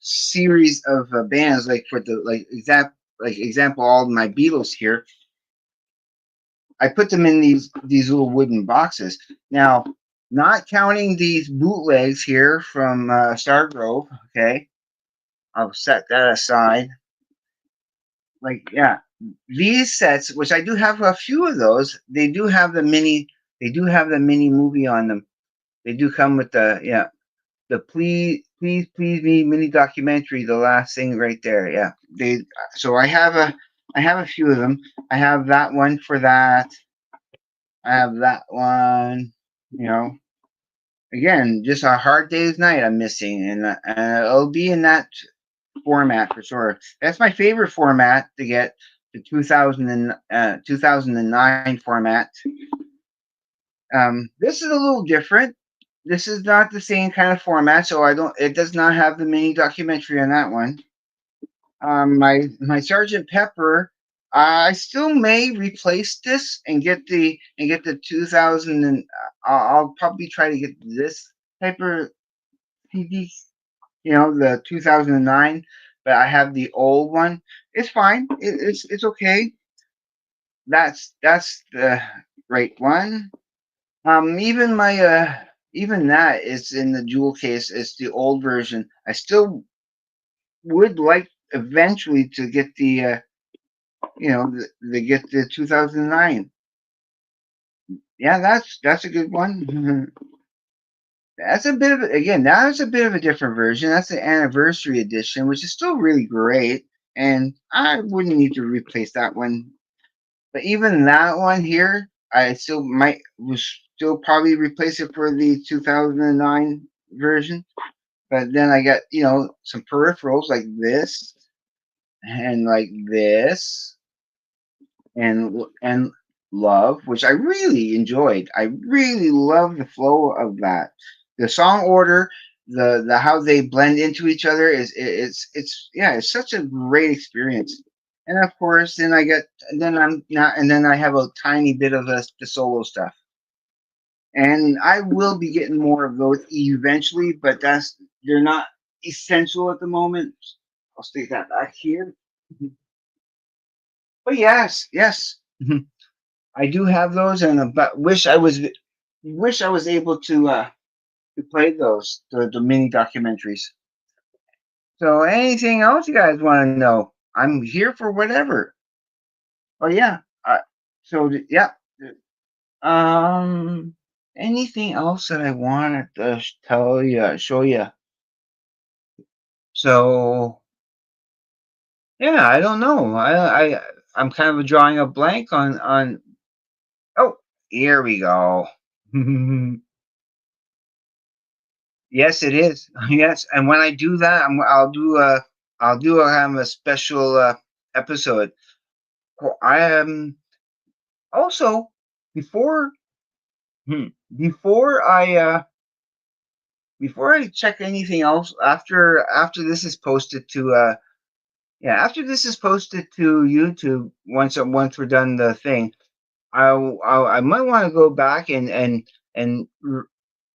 series of bands, like for the example, all my Beatles here, I put them in these little wooden boxes. Now, not counting these bootlegs here from Stargrove, okay, I'll set that aside. Yeah, these sets, which I do have a few of those, they do have the mini. They do have the mini movie on them. They do come with the please me mini documentary, the last thing right there. Yeah, so I have a few of them. I have that one for that. I have that one. You know, again, just a hard day's night I'm missing, and it'll be in that format for sure. That's my favorite format to get, the 2009 format. This is a little different. This is not the same kind of format, so I don't. It does not have the mini documentary on that one. My Sergeant Pepper. I still may replace this and get the 2000 and I'll probably try to get this type of CD, the 2009. But I have the old one. It's fine. It's okay. That's the right one. Even my even that is in the jewel case. It's the old version. I still would like eventually to get the get the 2009. Yeah, that's a good one. That's a bit of again. That's a bit of a different version. That's the anniversary edition, which is still really great. And I wouldn't need to replace that one. But even that one here, I still might was still probably replace it for the 2009 version. But then I got some peripherals like this and like this and love, which I really enjoyed. I really love the flow of that. The song order, the how they blend into each other it's yeah, it's such a great experience. And of course, then I get then I'm not, and then I have a tiny bit of the solo stuff. And I will be getting more of those eventually, but they're not essential at the moment. I'll stick that back here. But yes, yes. I do have those, and but wish I was able to play those the mini documentaries. So anything else you guys want to know? I'm here for whatever. Oh yeah. Yeah. Um. Anything else that I want to tell you, show you? So yeah, I don't know. I'm kind of drawing a blank on. Oh, here we go. Yes, it is. Yes, and when I do that, I'll do a special episode. I am also before hmm, before I before I check anything else after this is posted to after this is posted to YouTube once we're done the thing, I might want to go back and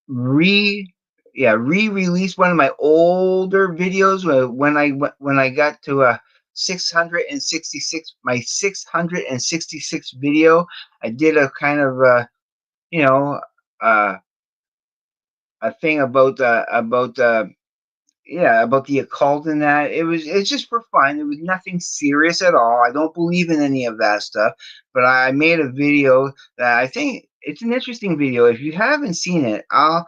re re-release one of my older videos when I got to 666 my 666 video. I did a kind of you know uh a thing about the occult and that. It's just for fun. It was nothing serious at all. I don't believe in any of that stuff, but I made a video that I think it's an interesting video. If you haven't seen it, I'll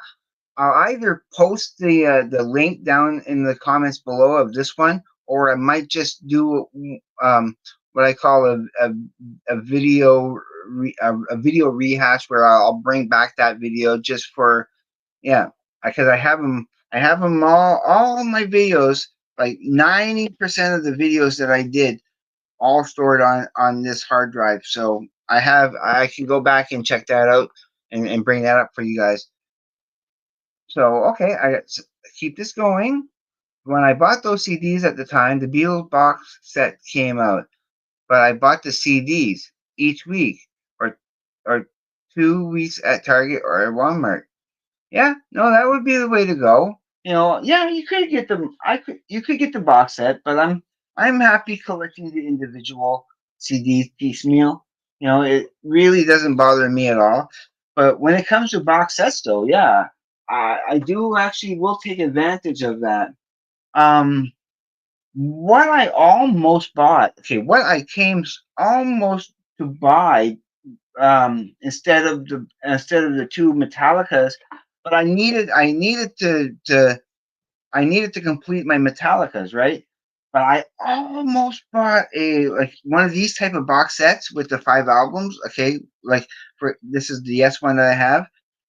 either post the link down in the comments below of this one, or I might just do what I call a video a video rehash where I'll bring back that video just for yeah, because I have them all my videos, like 90% of the videos that I did, all stored on this hard drive. So I can go back and check that out and bring that up for you guys. So okay, keep this going. When I bought those CDs at the time, the Beatles box set came out, but I bought the CDs each week or or 2 weeks at Target or at Walmart. Yeah, no, that would be the way to go. Yeah, you could get you could get the box set, but I'm happy collecting the individual CDs piecemeal. It really doesn't bother me at all. But when it comes to box sets, though, yeah, I do actually will take advantage of that. Um, what I almost bought, okay, what I came almost to buy, instead of the two Metallicas, but I needed to complete my Metallicas, right? But I almost bought a like one of these type of box sets with the 5 albums. Okay, like for this is the S one that I have.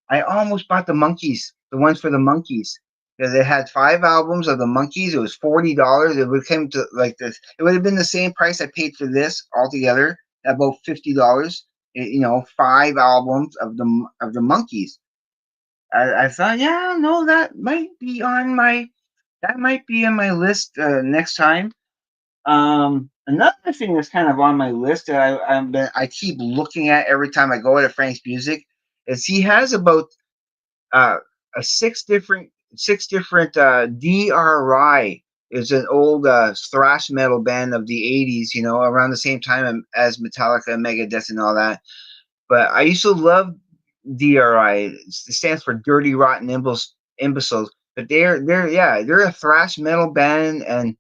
I almost bought the Monkeys, the ones for the Monkeys. Because they had 5 albums of the Monkeys. It was $40. It would come to like this. It would have been the same price I paid for this altogether, about $50. 5 albums of the Monkeys. I thought, yeah, no, that might be in my list next time. Another thing that's kind of on my list that I keep looking at every time I go to Frank's Music is he has about uh, a six different DRI is an old thrash metal band of the 80s, you know, around the same time as Metallica, Megadeth, and all that. But I used to love DRI. It stands for Dirty Rotten Imbeciles. But they're a thrash metal band, and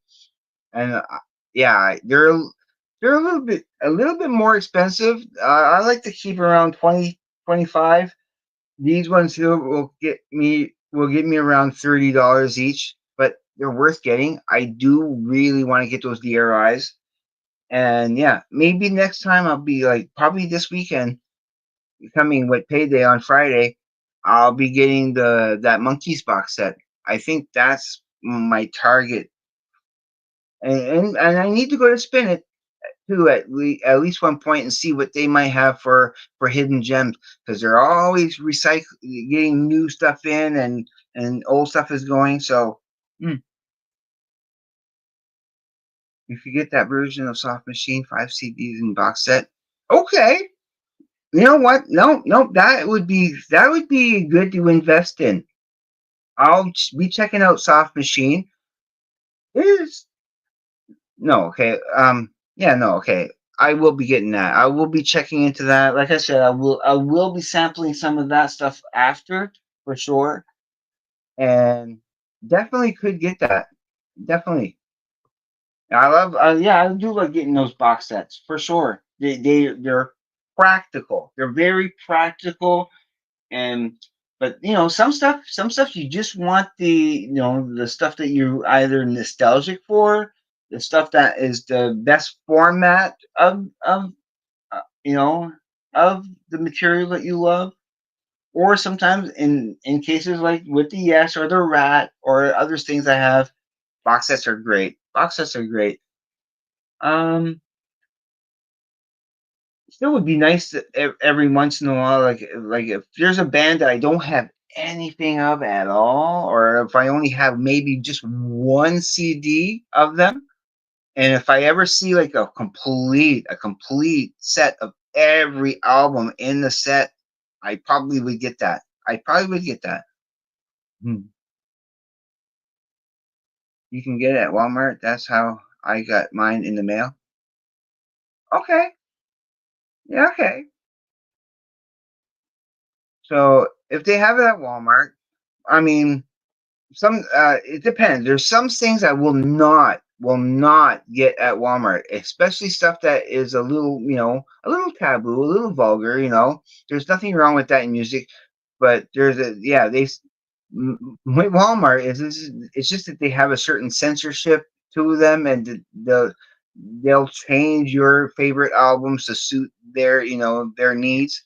yeah, they're a little bit more expensive. I like to keep around 20 25. These ones here will get me around $30 each, but they're worth getting. I do really want to get those DRIs, and yeah, maybe next time I'll be like probably this weekend, coming with payday on Friday. I'll be getting the that Monkeys box set. I think that's my target, and I need to go to Spin It too at least one point and see what they might have for hidden gems, because they're always getting new stuff in, and old stuff is going. So if you get that version of Soft Machine 5 CDs and box set, okay. You know what? No, no, that would be good to invest in. I'll be checking out Soft Machine. Is No, okay. Yeah, no, okay. I will be getting that. I will be checking into that. Like I said, I will be sampling some of that stuff after, for sure. And definitely could get that. Definitely. Yeah, I do like getting those box sets for sure. They're practical. They're very practical, and but some stuff you just want the stuff that you're either nostalgic for, the stuff that is the best format uh, you know of the material that you love. Or sometimes in cases like with the Yes or the Rat or other things I have, box sets are great. Box sets are great. um Still would be nice to, every once in a while, like if there's a band that I don't have anything of at all, or if I only have maybe just one CD of them, and if I ever see like a complete set of every album in the set, I probably would get that. I probably would get that. Hmm. You can get it at Walmart. That's how I got mine in the mail. Okay. Yeah. Okay. So if they have it at Walmart, I mean, it depends. There's some things I will not get at Walmart, especially stuff that is a little taboo, a little vulgar. There's nothing wrong with that in music, but there's a yeah they s- with Walmart it's just that they have a certain censorship to them, and they'll change your favorite albums to suit their needs.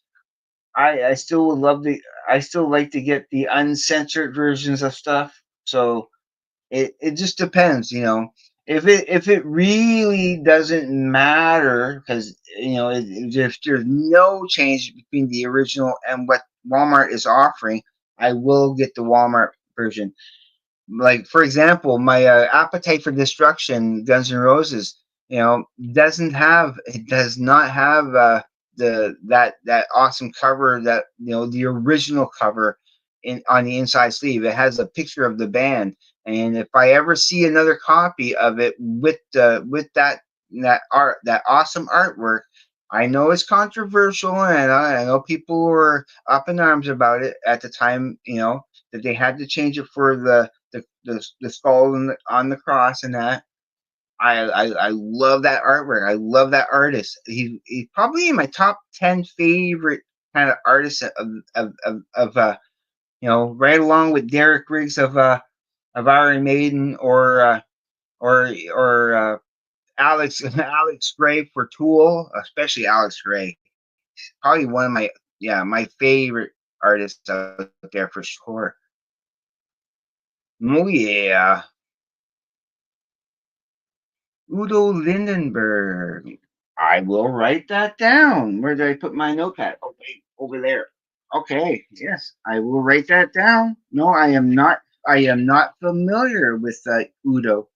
I still would love to. I still like to get the uncensored versions of stuff. So it just depends. If it really doesn't matter, because if there's no change between the original and what Walmart is offering, I will get the Walmart version. Like, for example, my Appetite for Destruction, Guns N' Roses, does not have that awesome cover, that the original cover on the inside sleeve. It has a picture of the band, and if I ever see another copy of it with that awesome artwork, I know it's controversial, and I know people were up in arms about it at the time. That they had to change it for the skull on the cross, and that. I love that artwork. I love that artist. He's probably in my top 10 favorite kind of artists of right along with Derek Riggs of Iron Maiden, or Alex Alex Gray for Tool, especially Alex Gray. Probably one of my favorite artists out there for sure. Oh yeah, Udo Lindenberg. I will write that down. Where did I put my notepad? Okay, over there. Okay, yes, I will write that down. No, I am not. I am not familiar with Udo.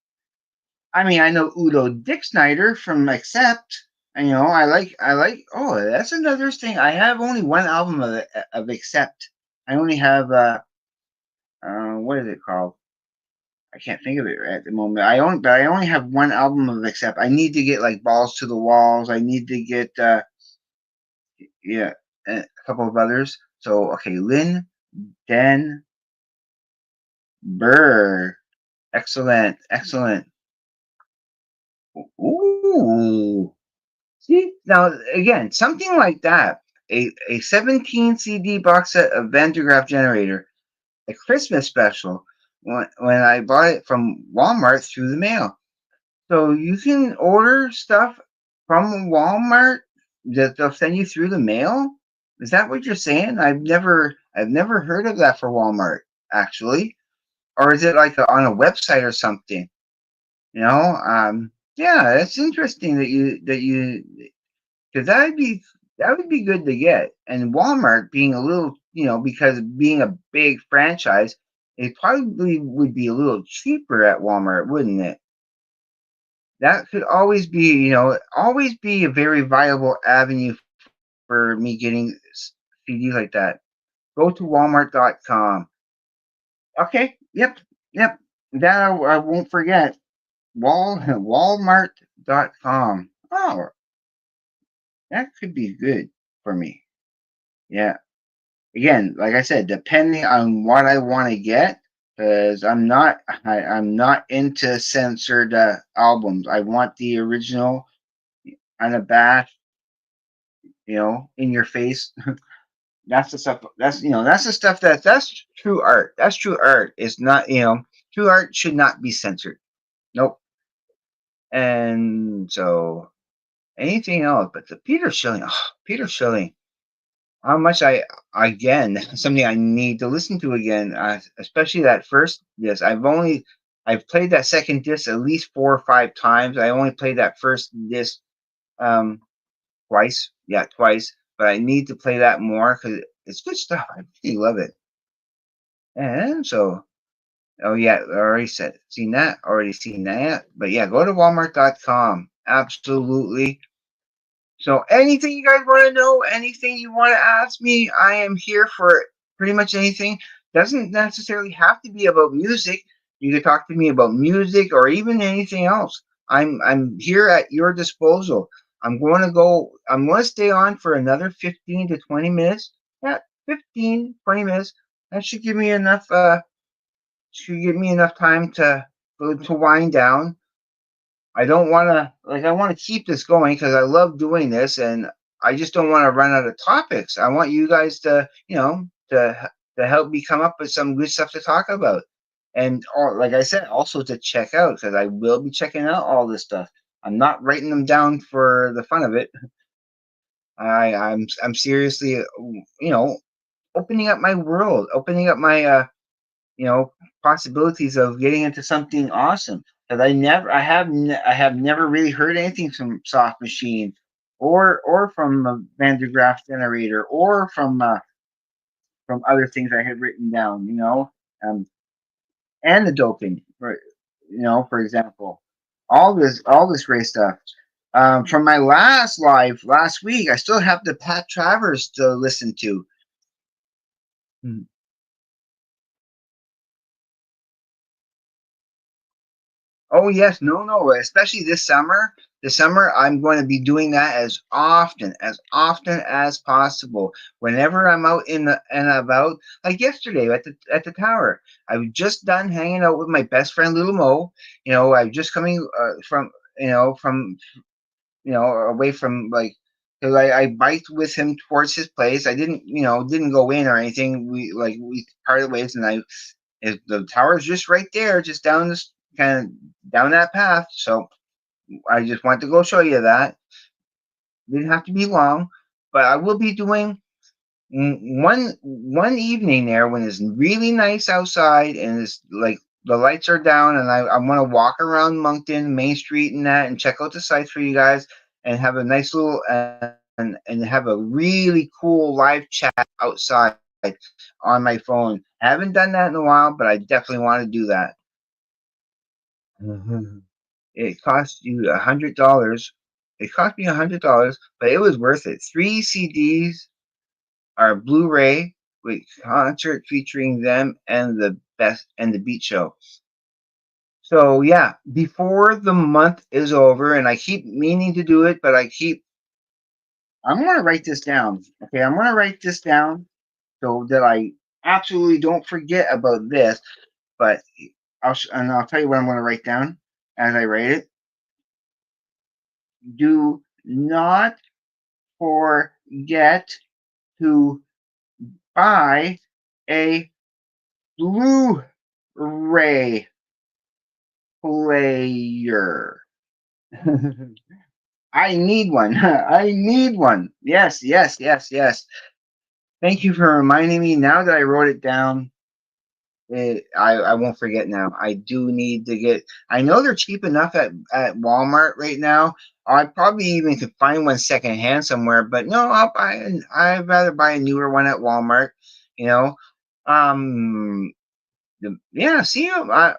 I mean, I know Udo Dick Snyder from Accept. And, oh, that's another thing. I have only one album of Accept. I only have, what is it called? I can't think of it at the moment. But I only have one album of Accept. I need to get like Balls to the Walls. I need to get, yeah, a couple of others. So, okay, Lynn, Den, Burr. Excellent, excellent. Ooh. See, now again, something like that, a 17 CD box set of Van de Graaff Generator, a Christmas special, when I bought it from Walmart through the mail. So you can order stuff from Walmart that they'll send you through the mail. Is that what you're saying? I've never heard of that for Walmart actually, or is it like on a website or something? You know, yeah, it's interesting that you because that would be good to get. And Walmart being a little, because being a big franchise, it probably would be a little cheaper at Walmart, wouldn't it? That could always be a very viable avenue for me getting CDs like that. Go to Walmart.com. Okay. Yep. Yep. That I won't forget. Walmart.com. Oh, that could be good for me. Yeah. Again, like I said, depending on what I want to get, because I'm not into censored albums. I want the original, unabashed, in your face. That's the stuff. That's the stuff that's true art. That's true art. It's not true art should not be censored. Nope. And so anything else, but the Peter Schilling. Oh, Peter Schilling. How much again something I need to listen to again, especially that first disc. I've played that second disc at least 4 or 5 times. I only played that first disc um twice. Yeah, twice. But I need to play that more because it's good stuff. I really love it. And so, oh yeah, I already seen that. But yeah, go to Walmart.com. Absolutely. So anything you guys want to know, anything you want to ask me, I am here for pretty much anything. Doesn't necessarily have to be about music. You can talk to me about music or even anything else. I'm here at your disposal. I'm going to stay on for another 15 to 20 minutes. Yeah, 15, 20 minutes. That should give me enough time to wind down. I don't want to I want to keep this going because I love doing this, and I just don't want to run out of topics. I want you guys to help me come up with some good stuff to talk about, and like I said, also to check out because I will be checking out all this stuff. I'm not writing them down for the fun of it. I'm seriously, opening up my world, opening up my you know possibilities of getting into something awesome because I have never really heard anything from Soft Machine or from Van de Graaff Generator or from other things I had written down, um, and the doping for example, all this great stuff. From my last live last week, I still have the Pat Travers to listen to. Hmm. Oh yes, no, no, especially this summer. This summer, I'm going to be doing that as often as possible. Whenever I'm out in the and about, like yesterday at the tower, I was just done hanging out with my best friend Little Mo. I'm just coming from away from like because I biked with him towards his place. I didn't go in or anything. We parted ways, and the tower's just right there, just down this kind of down that path. So I just want to go show you that. Didn't have to be long, but I will be doing one evening there when it's really nice outside and it's like the lights are down, and I want to walk around Moncton Main Street and that and check out the sites for you guys and have a nice little and have a really cool live chat outside on my phone. I haven't done that in a while, but I definitely want to do that. It cost you $100. It cost me $100, but it was worth it. 3 CDs are Blu-ray with concert featuring them and the best and the Beat Show. So yeah, before the month is over, and I keep meaning to do it, but I'm gonna write this down. Okay, I'm gonna write this down so that I absolutely don't forget about this. But I'll tell you what I'm gonna write down as I write it. Do not forget to buy a Blu-ray player. I need one. I need one. Yes, yes, yes, yes. Thank you for reminding me. Now that I wrote it down, I won't forget now. I do need to get. I know they're cheap enough at Walmart right now. I probably even could find one secondhand somewhere, but no, I'd rather buy a newer one at Walmart. You know, um, yeah. See,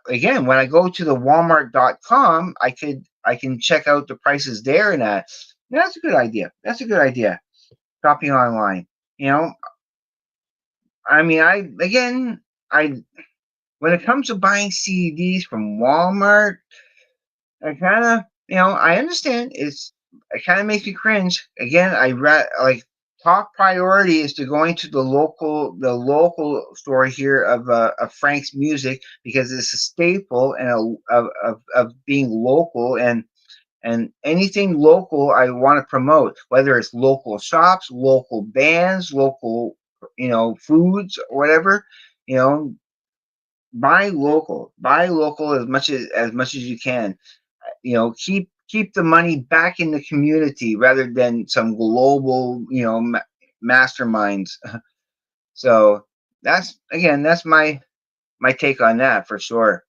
again, when I go to the Walmart.com, I can check out the prices there, and that's a good idea. That's a good idea. Shopping online. You know, I mean, I when it comes to buying CDs from Walmart, I kind of, I understand it kind of makes me cringe. Again, like top priority is to going to the local store here of Frank's Music because it's a staple and of being local and anything local I want to promote, whether it's local shops, local bands, local, foods, or whatever, you know, buy local as much as you can. Keep the money back in the community rather than some global, masterminds. So that's my take on that for sure.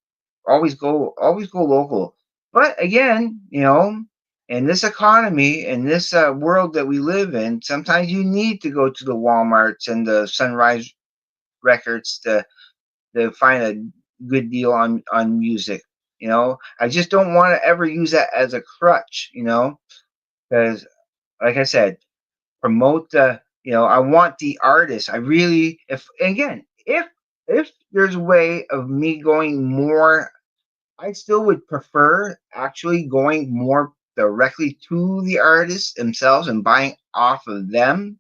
Always go local. But again, in this economy, in this world that we live in, sometimes you need to go to the Walmarts and the Sunrise Records to find a good deal on music. I just don't want to ever use that as a crutch. Because like I said, promote the. I want the artist. I really, if there's a way of me going more, I still would prefer actually going more directly to the artists themselves and buying off of them.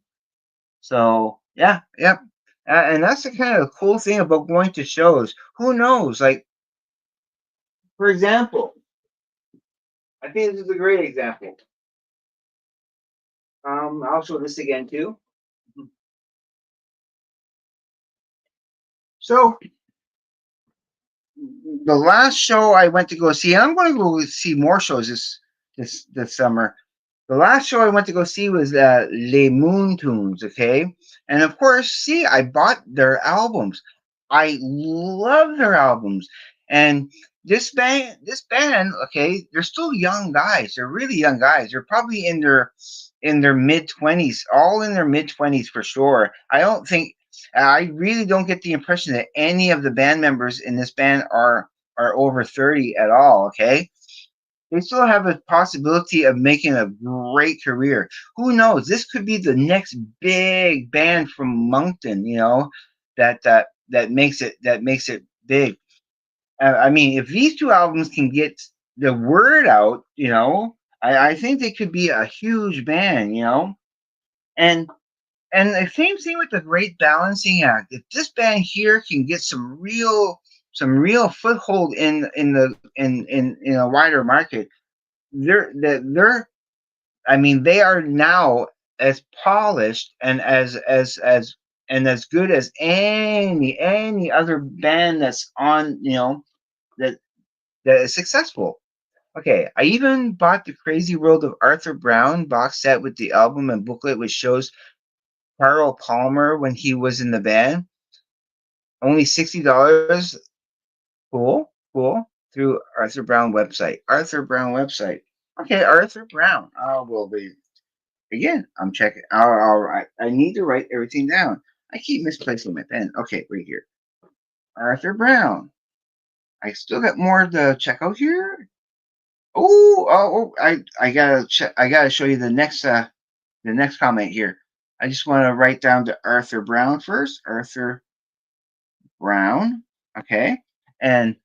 So yeah, yeah. And that's the kind of cool thing about going to shows. Who knows? Like, for example, I think this is a great example. I'll show this again too. So the last show I went to go see, and I'm going to go see more shows this summer. The last show I went to go see was Les Moon Tunes, okay? And of course, see, I bought their albums. I love their albums. And this band, okay, they're still young guys. They're really young guys. They're probably in their mid-20s, all in their mid-20s for sure. I really don't get the impression that any of the band members in this band are over 30 at all, okay? They still have a possibility of making a great career. Who knows? This could be the next big band from Moncton, that makes it big. I mean, if these two albums can get the word out, I think they could be a huge band, and and the same thing with the Great Balancing Act. If this band here can get some real foothold in a wider market, they're I mean, they are now as polished and as good as any other band that's on, that that is successful. Okay, I even bought the Crazy World of Arthur Brown box set with the album and booklet, which shows Carl Palmer when he was in the band. Only $60. Cool, cool. Through Arthur Brown website. Arthur Brown website. Okay, Arthur Brown. Oh, well, again, I'm checking. I need to write everything down. I keep misplacing my pen. Okay, right here. Arthur Brown. I still got more to check out here. I gotta show you the next comment here. I just want to write down to Arthur Brown first. Arthur Brown. Okay. And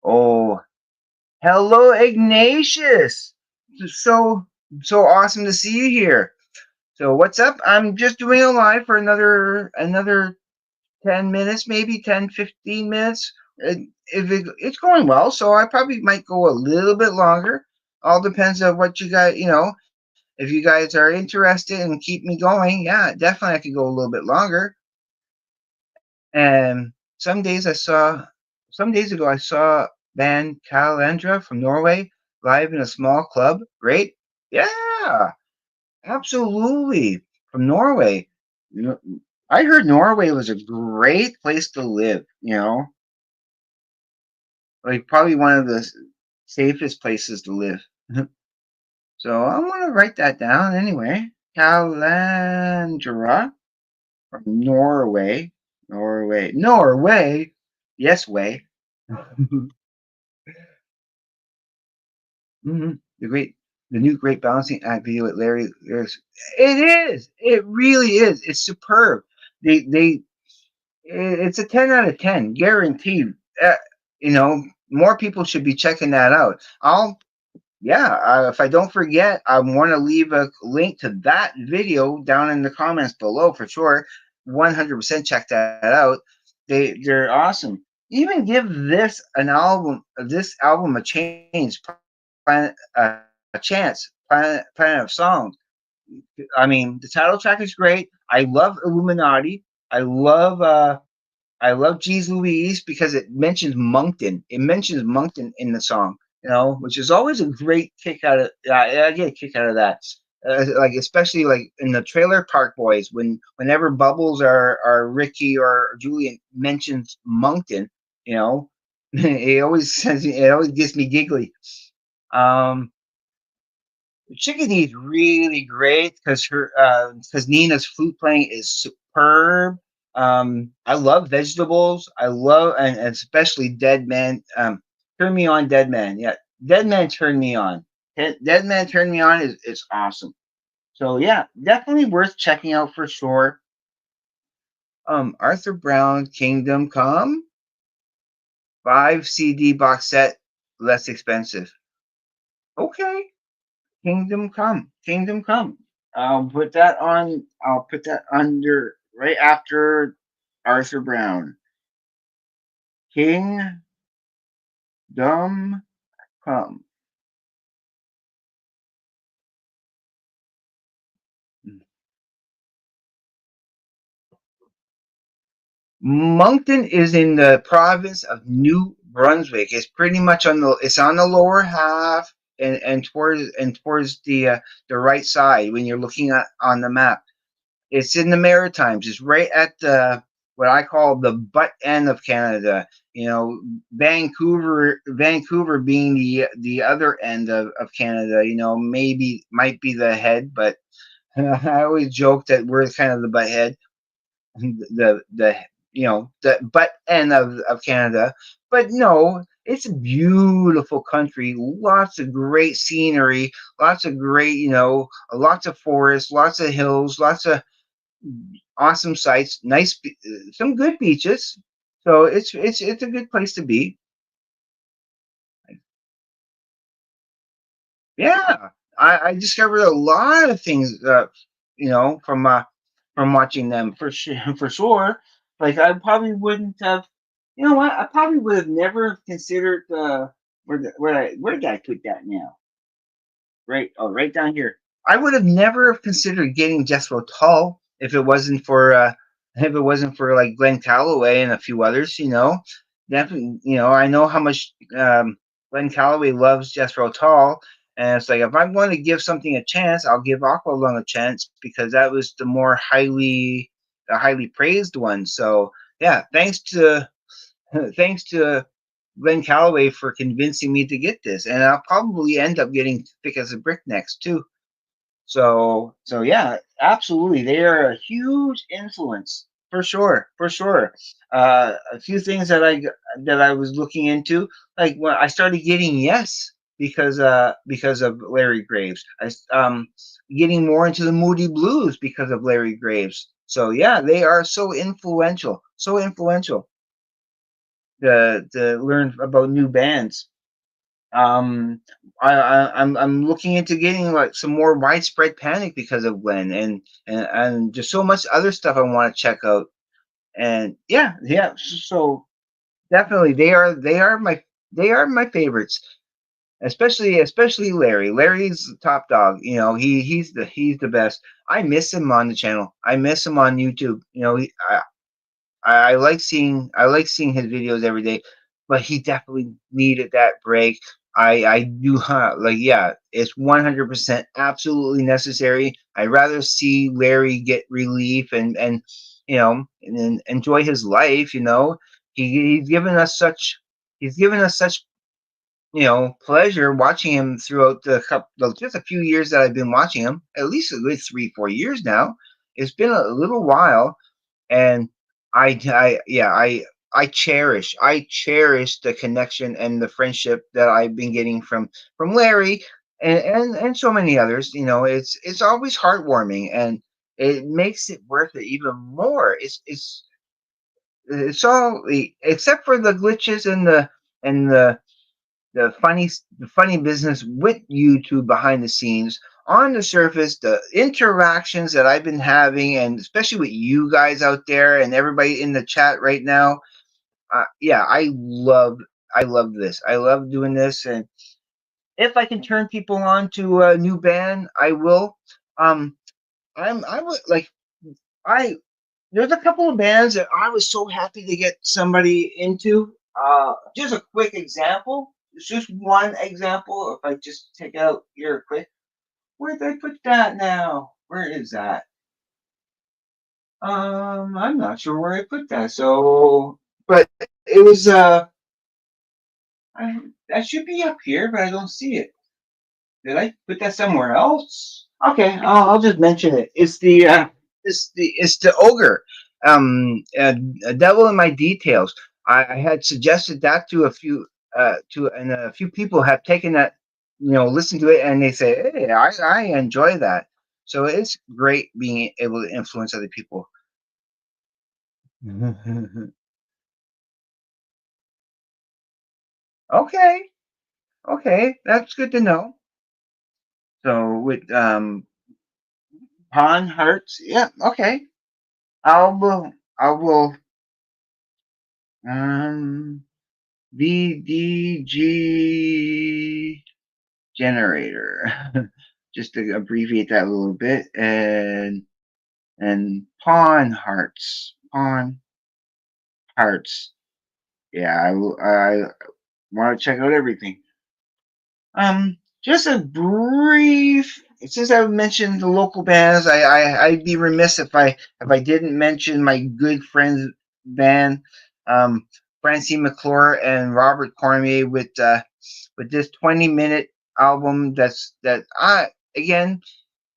oh, hello, Ignatius. So so awesome to see you here. So what's up? I'm just doing a live for another 10 minutes, maybe 10, 15 minutes. If it's going well, so I probably might go a little bit longer. All depends on what you guys, if you guys are interested and keep me going, yeah, definitely I could go a little bit longer. And some days ago, I saw band Calandra from Norway live in a small club. Great. Yeah, absolutely. From Norway. I heard Norway was a great place to live, like probably one of the safest places to live. So I'm going to write that down anyway. Calandra from Norway. Norway. Yes, way. The great, the new Great Balancing Act video with Larry. It is. It really is. It's superb. It's a 10 out of 10, guaranteed. Uh, more people should be checking that out. If I don't forget, I want to leave a link to that video down in the comments below for sure. 100% check that out. They're awesome. Even give this album a change, a chance. Planet of Songs. I mean, the title track is great. I love Illuminati. I love I love Jeez Louise because it mentions Moncton. It mentions Moncton in the song, which is always a great kick out of. I get a kick out of that. Like especially like in the Trailer Park Boys, whenever Bubbles or Ricky or Julian mentions Moncton, it always gets me giggly. Um, Chickadee is really great because Nina's flute playing is superb. I love Vegetables. I love and especially Dead Man. Turn Me On, Dead Man. Yeah, Dead Man Turn Me On. Dead Man Turn Me On is awesome. So yeah, definitely worth checking out for sure. Arthur Brown Kingdom Come 5 CD box set, less expensive. Okay. Kingdom Come, Kingdom Come. I'll put that under right after Arthur Brown. Kingdom Come. Moncton is in the province of New Brunswick. It's on the lower half and towards the right side when you're looking at on the map. It's in the Maritimes. It's right at the what I call the butt end of Canada. Vancouver being the other end of Canada. Maybe might be the head, but I always joke that we're kind of the butt head, the butt end of Canada. But no, it's a beautiful country. Lots of great scenery. Lots of great, lots of forests, lots of hills, lots of awesome sights, some good beaches. So it's a good place to be. Yeah, I discovered a lot of things, from watching them for sure. For sure, like I probably wouldn't have. You know what? I probably would have never considered where did I put that now? Right, oh, right down here. I would have never considered getting Jethro Tull if it wasn't for like Glenn Calloway and a few others. Definitely. I know how much Glenn Calloway loves Jethro Tull, and it's like if I'm going to give something a chance, I'll give Aqualung a chance because that was the highly praised one. So yeah, thanks to Glenn Calloway for convincing me to get this, and I'll probably end up getting Thick as a Brick next too. So yeah, absolutely, they are a huge influence for sure, for sure. A few things that I was looking into, like when I started getting Yes. because of Larry Graves. Getting more into the Moody Blues because of Larry Graves. So yeah, they are so influential to learn about new bands. Um, I'm looking into getting like some more Widespread Panic because of Glenn, and just so much other stuff I want to check out. And yeah, so definitely they are my favorites, especially Larry. Larry's the top dog. You know, he's the best. I miss him on the channel. I miss him on YouTube. You know, I like seeing his videos every day, but he definitely needed that break. I do like yeah, it's 100% absolutely necessary. I'd rather see Larry get relief and you know and enjoy his life. You know, he's given us such you know pleasure watching him throughout the couple just a few years that I've been watching him. At least a good 3 4 years now. It's been a little while, and I cherish the connection and the friendship that I've been getting from Larry and so many others. You know, it's always heartwarming, and it makes it worth it even more. It's all except for the glitches and the funny business with YouTube behind the scenes. On the surface, the interactions that I've been having, and especially with you guys out there and everybody in the chat right now, yeah, I love this. I love doing this, and if I can turn people on to a new band, I will. Um, I would like I there's a couple of bands that I was so happy to get somebody into. Just a quick example. It's just one example. If I just take out here quick, where did I put that now? Where is that? I'm not sure where I put that. So, but it was that should be up here, but I don't see it. Did I put that somewhere else? Okay, I'll just mention it. It's the ogre. A devil in my details. I had suggested that to a few and a few people have taken that, you know, listened to it and they say, hey, I enjoy that. So it's great being able to influence other people. Okay, okay, that's good to know. So with Pawn Hearts, yeah, okay. I will um VDG generator. Just to abbreviate that a little bit, and pawn hearts. Yeah, I want to check out everything. Just a brief. Since I mentioned the local bands, I'd be remiss if I didn't mention my good friend's band, um, Francine McClure and Robert Cormier with this 20-minute album that I again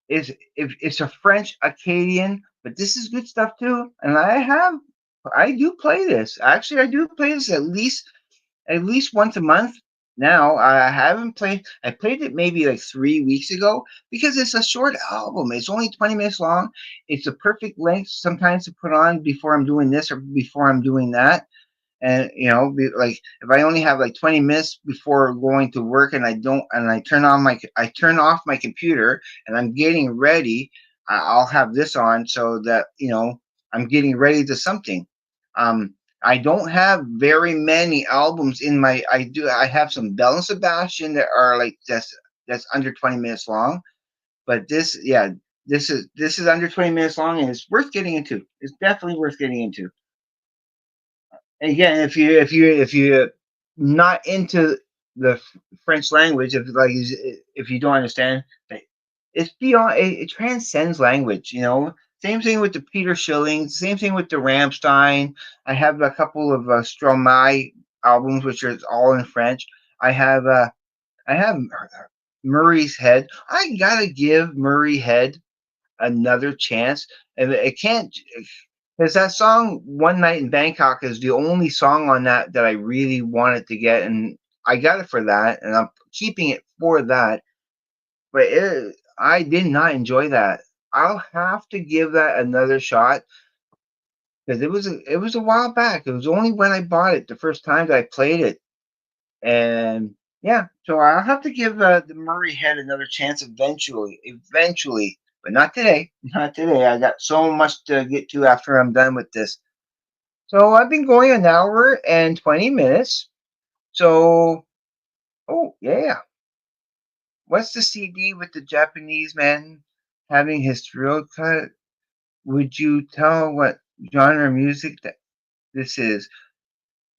is if it's a French Acadian, but this is good stuff too. And I do play this. Actually, I do play this at least once a month now. I haven't played. I played it maybe like 3 weeks ago because it's a short album. It's only 20 minutes long. It's a perfect length sometimes to put on before I'm doing this or before I'm doing that. And you know, like if I only have like 20 minutes before going to work and I turn off my computer and I'm getting ready, I'll have this on so that you know I'm getting ready to something. I don't have very many albums in my. I have some Bell and Sebastian that are like that's under 20 minutes long, but this is under 20 minutes long and it's worth getting into. It's definitely worth getting into. Again, if you not into the French language, if you don't understand, it's beyond it transcends language. You know, same thing with the Peter Schilling, same thing with the Ramstein. I have a couple of Stromae albums which are all in French. I have I have Murray's Head. I gotta give Murray Head another chance, and it can't because that song "One Night in Bangkok" is the only song on that that I really wanted to get, and I got it for that, and I'm keeping it for that. But I did not enjoy that. I'll have to give that another shot because it was a while back. It was only when I bought it the first time that I played it, and yeah, so I'll have to give the Murray Head another chance eventually, but not today. Not today. I got so much to get to after I'm done with this. So I've been going an hour and 20 minutes. So, oh yeah, what's the CD with the Japanese man having his throat cut? Would you tell what genre of music that this is?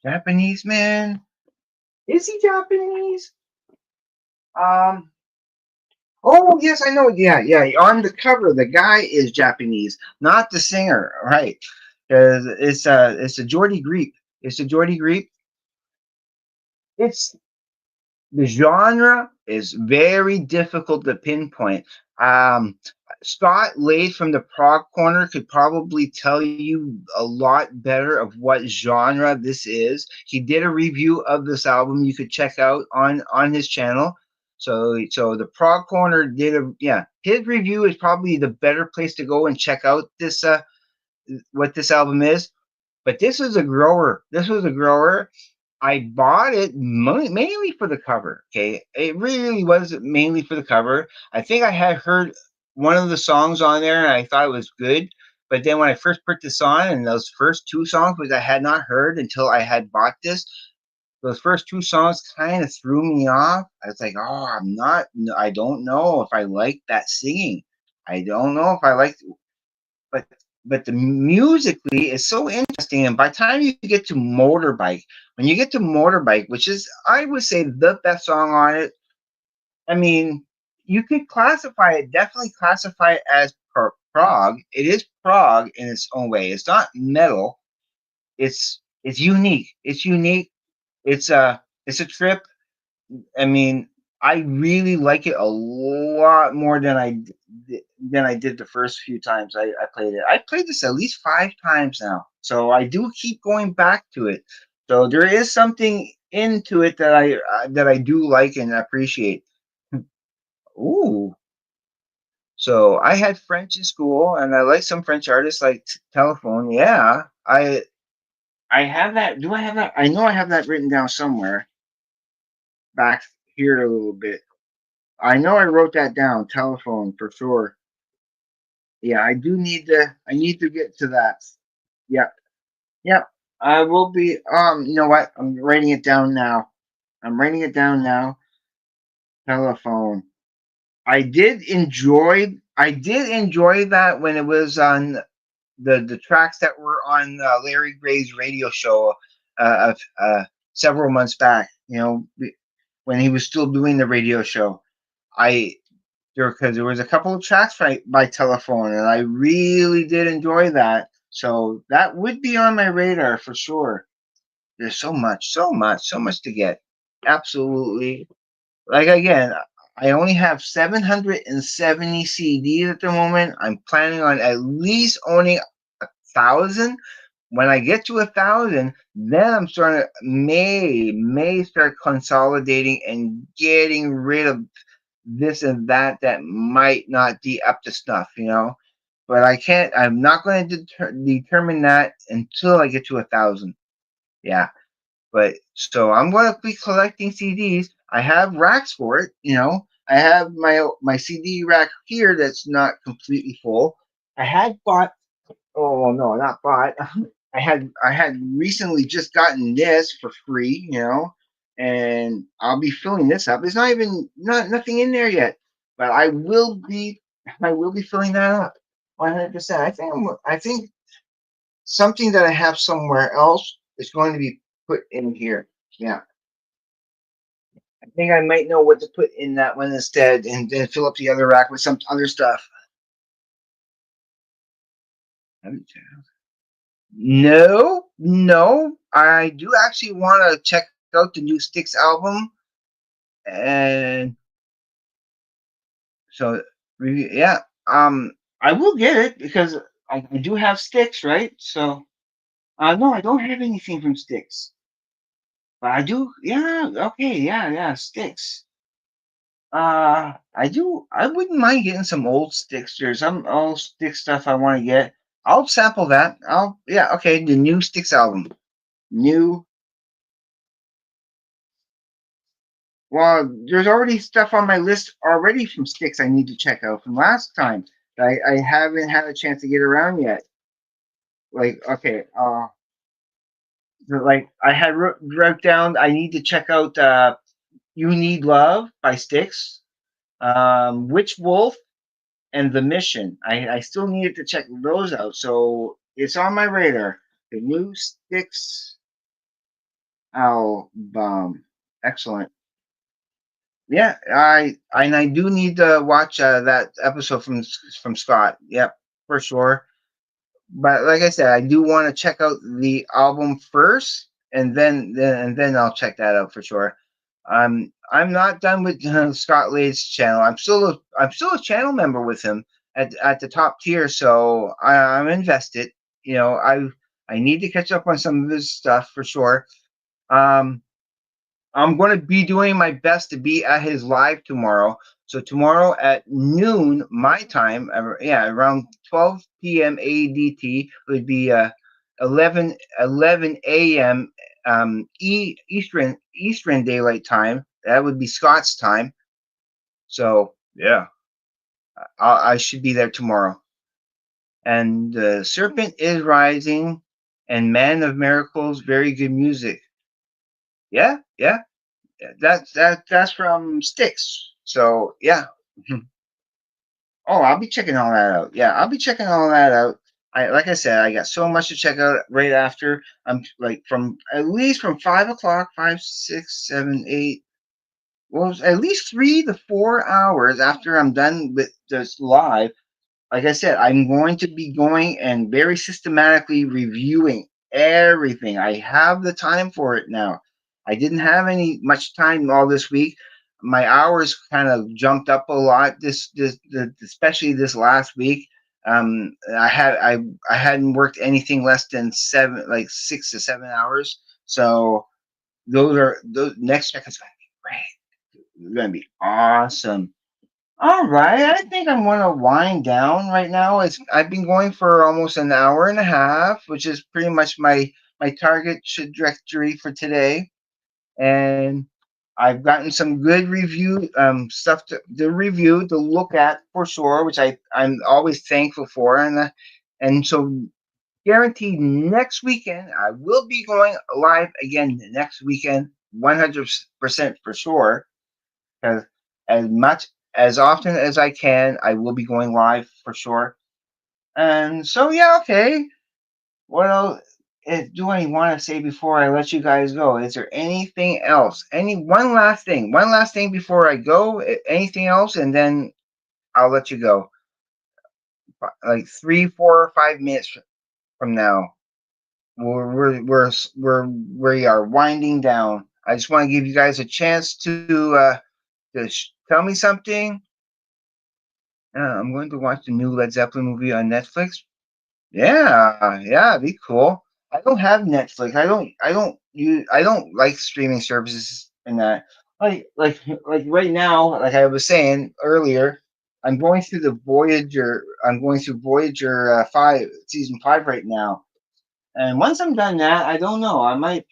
Japanese man? Is he Japanese? Um. Oh yes, I know. Yeah, yeah. On the cover, the guy is Japanese, not the singer. Right? Because it's a Jordy Greep. It's a Jordy Greep. It's the genre is very difficult to pinpoint. Um, Scott Lade from the Prog Corner could probably tell you a lot better of what genre this is. He did a review of this album you could check out on his channel. So the Prog Corner did a yeah, his review is probably the better place to go and check out this what this album is. But this is a grower. This was a grower. I bought it mainly for the cover. Okay, it really was mainly for the cover. I think I had heard one of the songs on there, and I thought it was good. But then when I first put this on, and those first two songs, which I had not heard until I had bought this, those first two songs kind of threw me off. I was like, oh, I don't know if I like that singing. I don't know if I like but the musically is so interesting. And by the time you get to Motorbike, when you get to Motorbike, which is I would say the best song on it, I mean, you could classify it, definitely classify it as prog. It is prog in its own way. It's not metal. It's unique. It's unique. It's a trip. I mean, I really like it a lot more than I did the first few times I played it. I played this at least 5 times now, so I do keep going back to it. So there is something into it that I do like and appreciate. Ooh, so I had French in school, and I like some French artists like Telephone. Yeah, I have that. Do I have that? I know I have that written down somewhere back here a little bit. I know I wrote that down. Telephone for sure. Yeah, I do need to. I need to get to that. Yeah, yeah. I will be. You know what? I'm writing it down now. I'm writing it down now. Telephone. I did enjoy that when it was on the tracks that were on Larry Gray's radio show several months back. You know, when he was still doing the radio show. I because there was a couple of tracks by Telephone, and I really did enjoy that. So that would be on my radar for sure. There's so much to get. Absolutely. Like again, I only have 770 CDs at the moment. I'm planning on at least owning 1,000. When I get to 1,000, then I'm starting to may start consolidating and getting rid of this and that might not be up to snuff, you know. But I can't. I'm not going to determine that until I get to 1,000. Yeah. But so I'm going to be collecting CDs. I have racks for it, you know. I have my CD rack here that's not completely full. I had bought. Oh no, not bought. I had recently just gotten this for free, you know, and I'll be filling this up. There's not even nothing in there yet, but I will be filling that up 100%. I think something that I have somewhere else is going to be put in here. Yeah, I think I might know what to put in that one instead, and then fill up the other rack with some other stuff. No, no. I do actually want to check out the new Styx album, and so yeah. I will get it because I do have Styx, right? So no, I don't have anything from Styx, but I do. Yeah, okay, yeah, yeah, Styx. I do. I wouldn't mind getting some old sticks. There's some old stick stuff I want to get. I'll sample that. Yeah, okay. The new Sticks album. New. Well, there's already stuff on my list already from Sticks I need to check out from last time. I haven't had a chance to get around yet. Like, okay, like I had wrote down. I need to check out "You Need Love" by Sticks, "Witch Wolf," and "The Mission." I still needed to check those out, so it's on my radar. The new Sticks album, excellent. Yeah, I do need to watch that episode from Scott. Yep, for sure. But like I said, I do want to check out the album first, and then I'll check that out for sure. I'm not done with Scott Lade's channel. I'm still a channel member with him at the top tier, so I'm invested. You know, I need to catch up on some of his stuff for sure. Um, I'm going to be doing my best to be at his live tomorrow. So tomorrow at noon my time, yeah, around 12 p.m. ADT would be 11 a.m. Eastern Daylight Time. That would be Scott's time. So yeah, I should be there tomorrow. And the Serpent is Rising, and Man of Miracles, very good music. Yeah, yeah, that's from Styx. So yeah. Oh, I'll be checking all that out. Yeah, I'll be checking all that out. I like I said, I got so much to check out right after. I'm like from at least from 5 o'clock, 5, 6, 7, 8. Well, at least 3 to 4 hours after I'm done with this live. Like I said, I'm going to be going and very systematically reviewing everything. I have the time for it now. I didn't have any much time all this week. My hours kind of jumped up a lot especially this last week. I hadn't worked anything less than 6 to 7 hours. So those next check is going to be great. It's going to be awesome. All right, I think I'm going to wind down right now. I've been going for almost an hour and a half, which is pretty much my target trajectory for today. And I've gotten some good review stuff to review to look at for sure, which I'm always thankful for. And so guaranteed next weekend I will be going live again next weekend, 100% for sure. Because as much as often as I can, I will be going live for sure. And so, yeah, okay. What else do I want to say before I let you guys go? Is there anything else? Any one last thing? One last thing before I go? Anything else? And then I'll let you go. Like 3, 4, or 5 minutes from now, we are winding down. I just want to give you guys a chance to tell me something. I'm going to watch the new Led Zeppelin movie on Netflix. Yeah, yeah, be cool. I don't have Netflix. I don't like streaming services and that. Like right now, like I was saying earlier, I'm going through Voyager 5, season 5 right now. And once I'm done that, I don't know. I might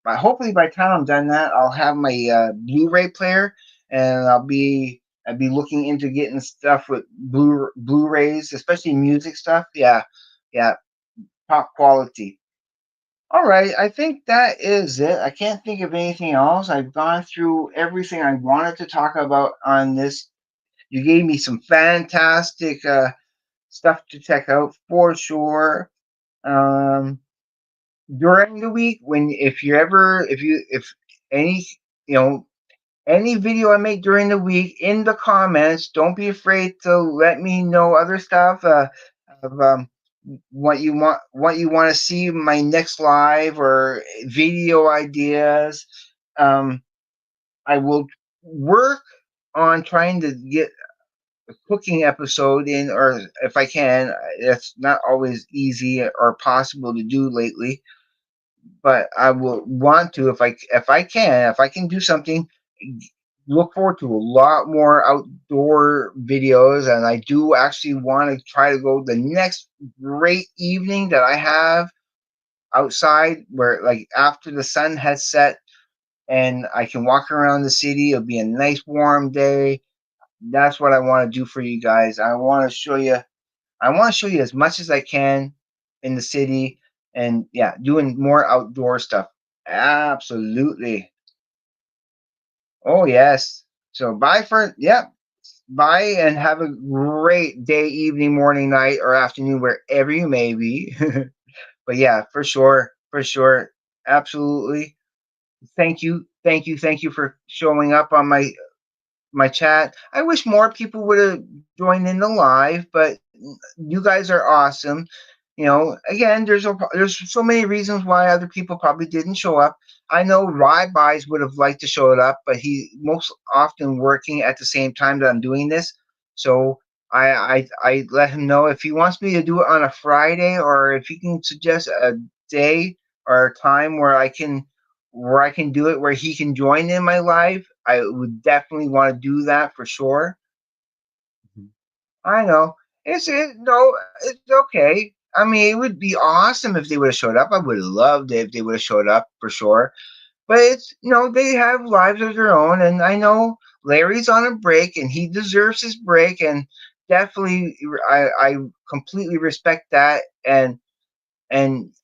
hopefully by the time I'm done that, I'll have my Blu-ray player, and I'll be looking into getting stuff with Blu-rays, especially music stuff. Yeah, yeah, top quality. All right, I think that is it. I can't think of anything else. I've gone through everything I wanted to talk about on this. You gave me some fantastic stuff to check out for sure. Um, During the week, when if any you know any video I make during the week in the comments, don't be afraid to let me know other stuff of what you want to see my next live or video ideas. Um, I will work on trying to get a cooking episode in, or if I can. That's not always easy or possible to do lately, but I will want to if I can do something. look forward to a lot more outdoor videos, and I do actually want to try to go the next great evening that I have outside, where like after the sun has set and I can walk around the city. It'll be a nice warm day. That's what I want to do for you guys. I want to show you as much as I can in the city, and yeah, doing more outdoor stuff. Absolutely. Oh yes. So bye for yeah. Bye and have a great day, evening, morning, night, or afternoon, wherever you may be. But yeah, for sure, for sure, absolutely. Thank you for showing up on my chat. I wish more people would have joined in the live, but you guys are awesome. You know, again, there's so many reasons why other people probably didn't show up. I know Rybuys would have liked to show it up, but he most often working at the same time that I'm doing this. So I let him know if he wants me to do it on a Friday, or if he can suggest a day or a time where I can do it where he can join in my live. I would definitely want to do that for sure. I know. No, it's okay. I mean, it would be awesome if they would have showed up. I would have loved it if they would have showed up for sure. But it's they have lives of their own, and I know Larry's on a break, and he deserves his break, and definitely I completely respect that, and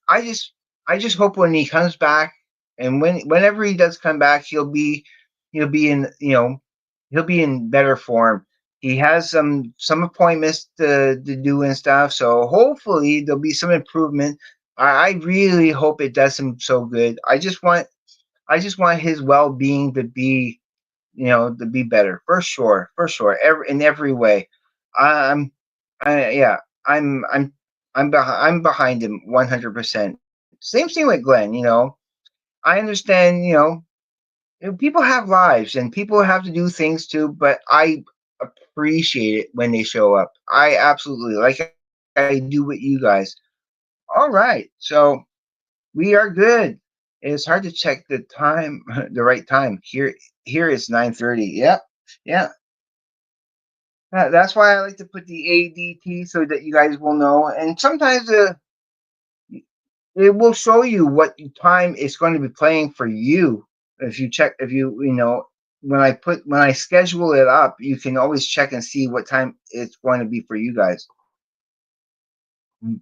I just hope when he comes back, and whenever he does come back, he'll be in he'll be in better form. He has some appointments to do and stuff, so hopefully there'll be some improvement. I really hope it does him so good. I just want his well being to be better for sure, in every way. I'm, yeah, I'm behind him 100%. Same thing with Glenn. I understand. People have lives and people have to do things too, but I appreciate it when they show up. I absolutely like I do with you guys. All right, so we are good. It's hard to check the time, the right time. Here it's 9:30. Yep, yeah. That's why I like to put the ADT so that you guys will know. And sometimes it will show you what time it's going to be playing for you. If you check, if when I schedule it up, you can always check and see what time it's going to be for you guys. Mm,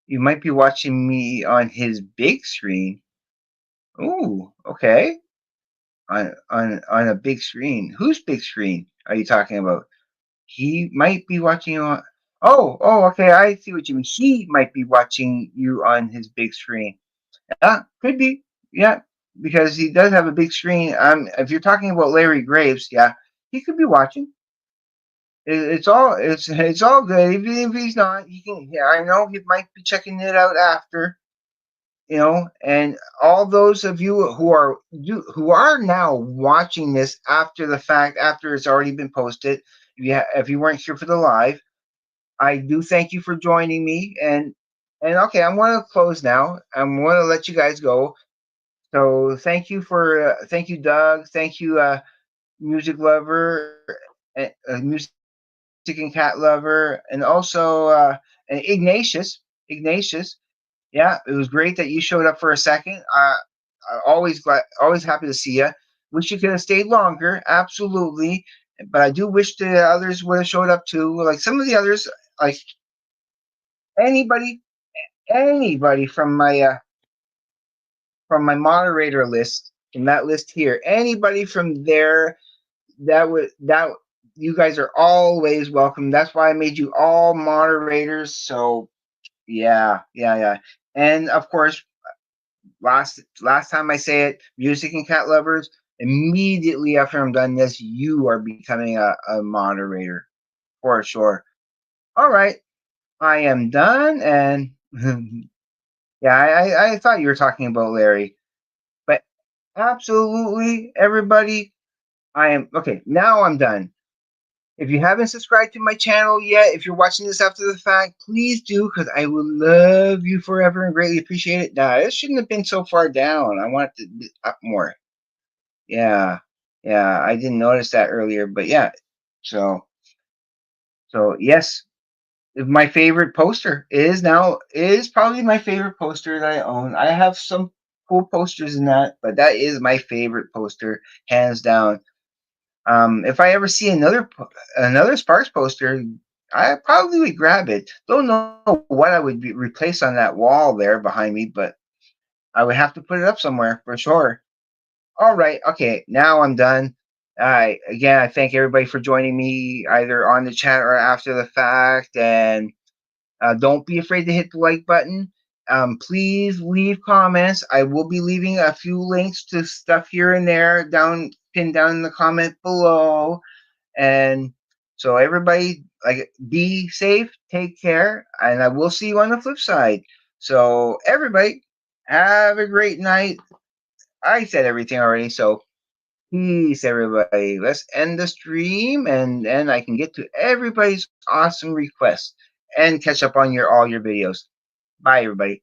You might be watching me on his big screen. Ooh, okay. On a big screen. Whose big screen are you talking about? He might be watching on. Oh, okay. I see what you mean. He might be watching you on his big screen. Could be. Yeah, because he does have a big screen. If you're talking about Larry Graves, yeah, he could be watching. It's all good. Even if he's not, he can. Yeah, I know he might be checking it out after. And all those of you who are now watching this after the fact, after it's already been posted, if you weren't here for the live, I do thank you for joining me. And okay, I'm going to close now. I'm going to let you guys go. So thank you, Doug. Thank you, music lover, music and cat lover, and also and Ignatius. Yeah, it was great that you showed up for a second. Always happy to see you. Wish you could have stayed longer, absolutely. But I do wish the others would have showed up too. Like some of the others, like anybody, anybody from my moderator list, from that list here, anybody from there that you guys are always welcome. That's why I made you all moderators. So yeah. And of course, last time I say it, music and cat lovers, immediately after I'm done this, you are becoming a moderator for sure. All right. I am done, and yeah, I thought you were talking about Larry, but absolutely everybody, I am okay. Now I'm done. If you haven't subscribed to my channel yet, if you're watching this after the fact, please do, because I will love you forever and greatly appreciate it. Nah, it shouldn't have been so far down. I want it to be up more. Yeah, yeah, I didn't notice that earlier, but yeah. So, so yes, my favorite poster is probably my favorite poster that I own. I have some cool posters in that, but that is my favorite poster, hands down. If I ever see another Sparks poster, I probably would grab it. Don't know what I would replace on that wall there behind me, but I would have to put it up somewhere for sure. All right. Okay. Now I'm done. Again, I thank everybody for joining me either on the chat or after the fact. And don't be afraid to hit the like button. Please leave comments. I will be leaving a few links to stuff here and there down pinned down in the comment below. And so everybody, like, be safe, take care, and I will see you on the flip side. So everybody, have a great night. I said everything already, so peace, everybody. Let's end the stream, and then I can get to everybody's awesome requests and catch up on your all your videos. Bye, everybody.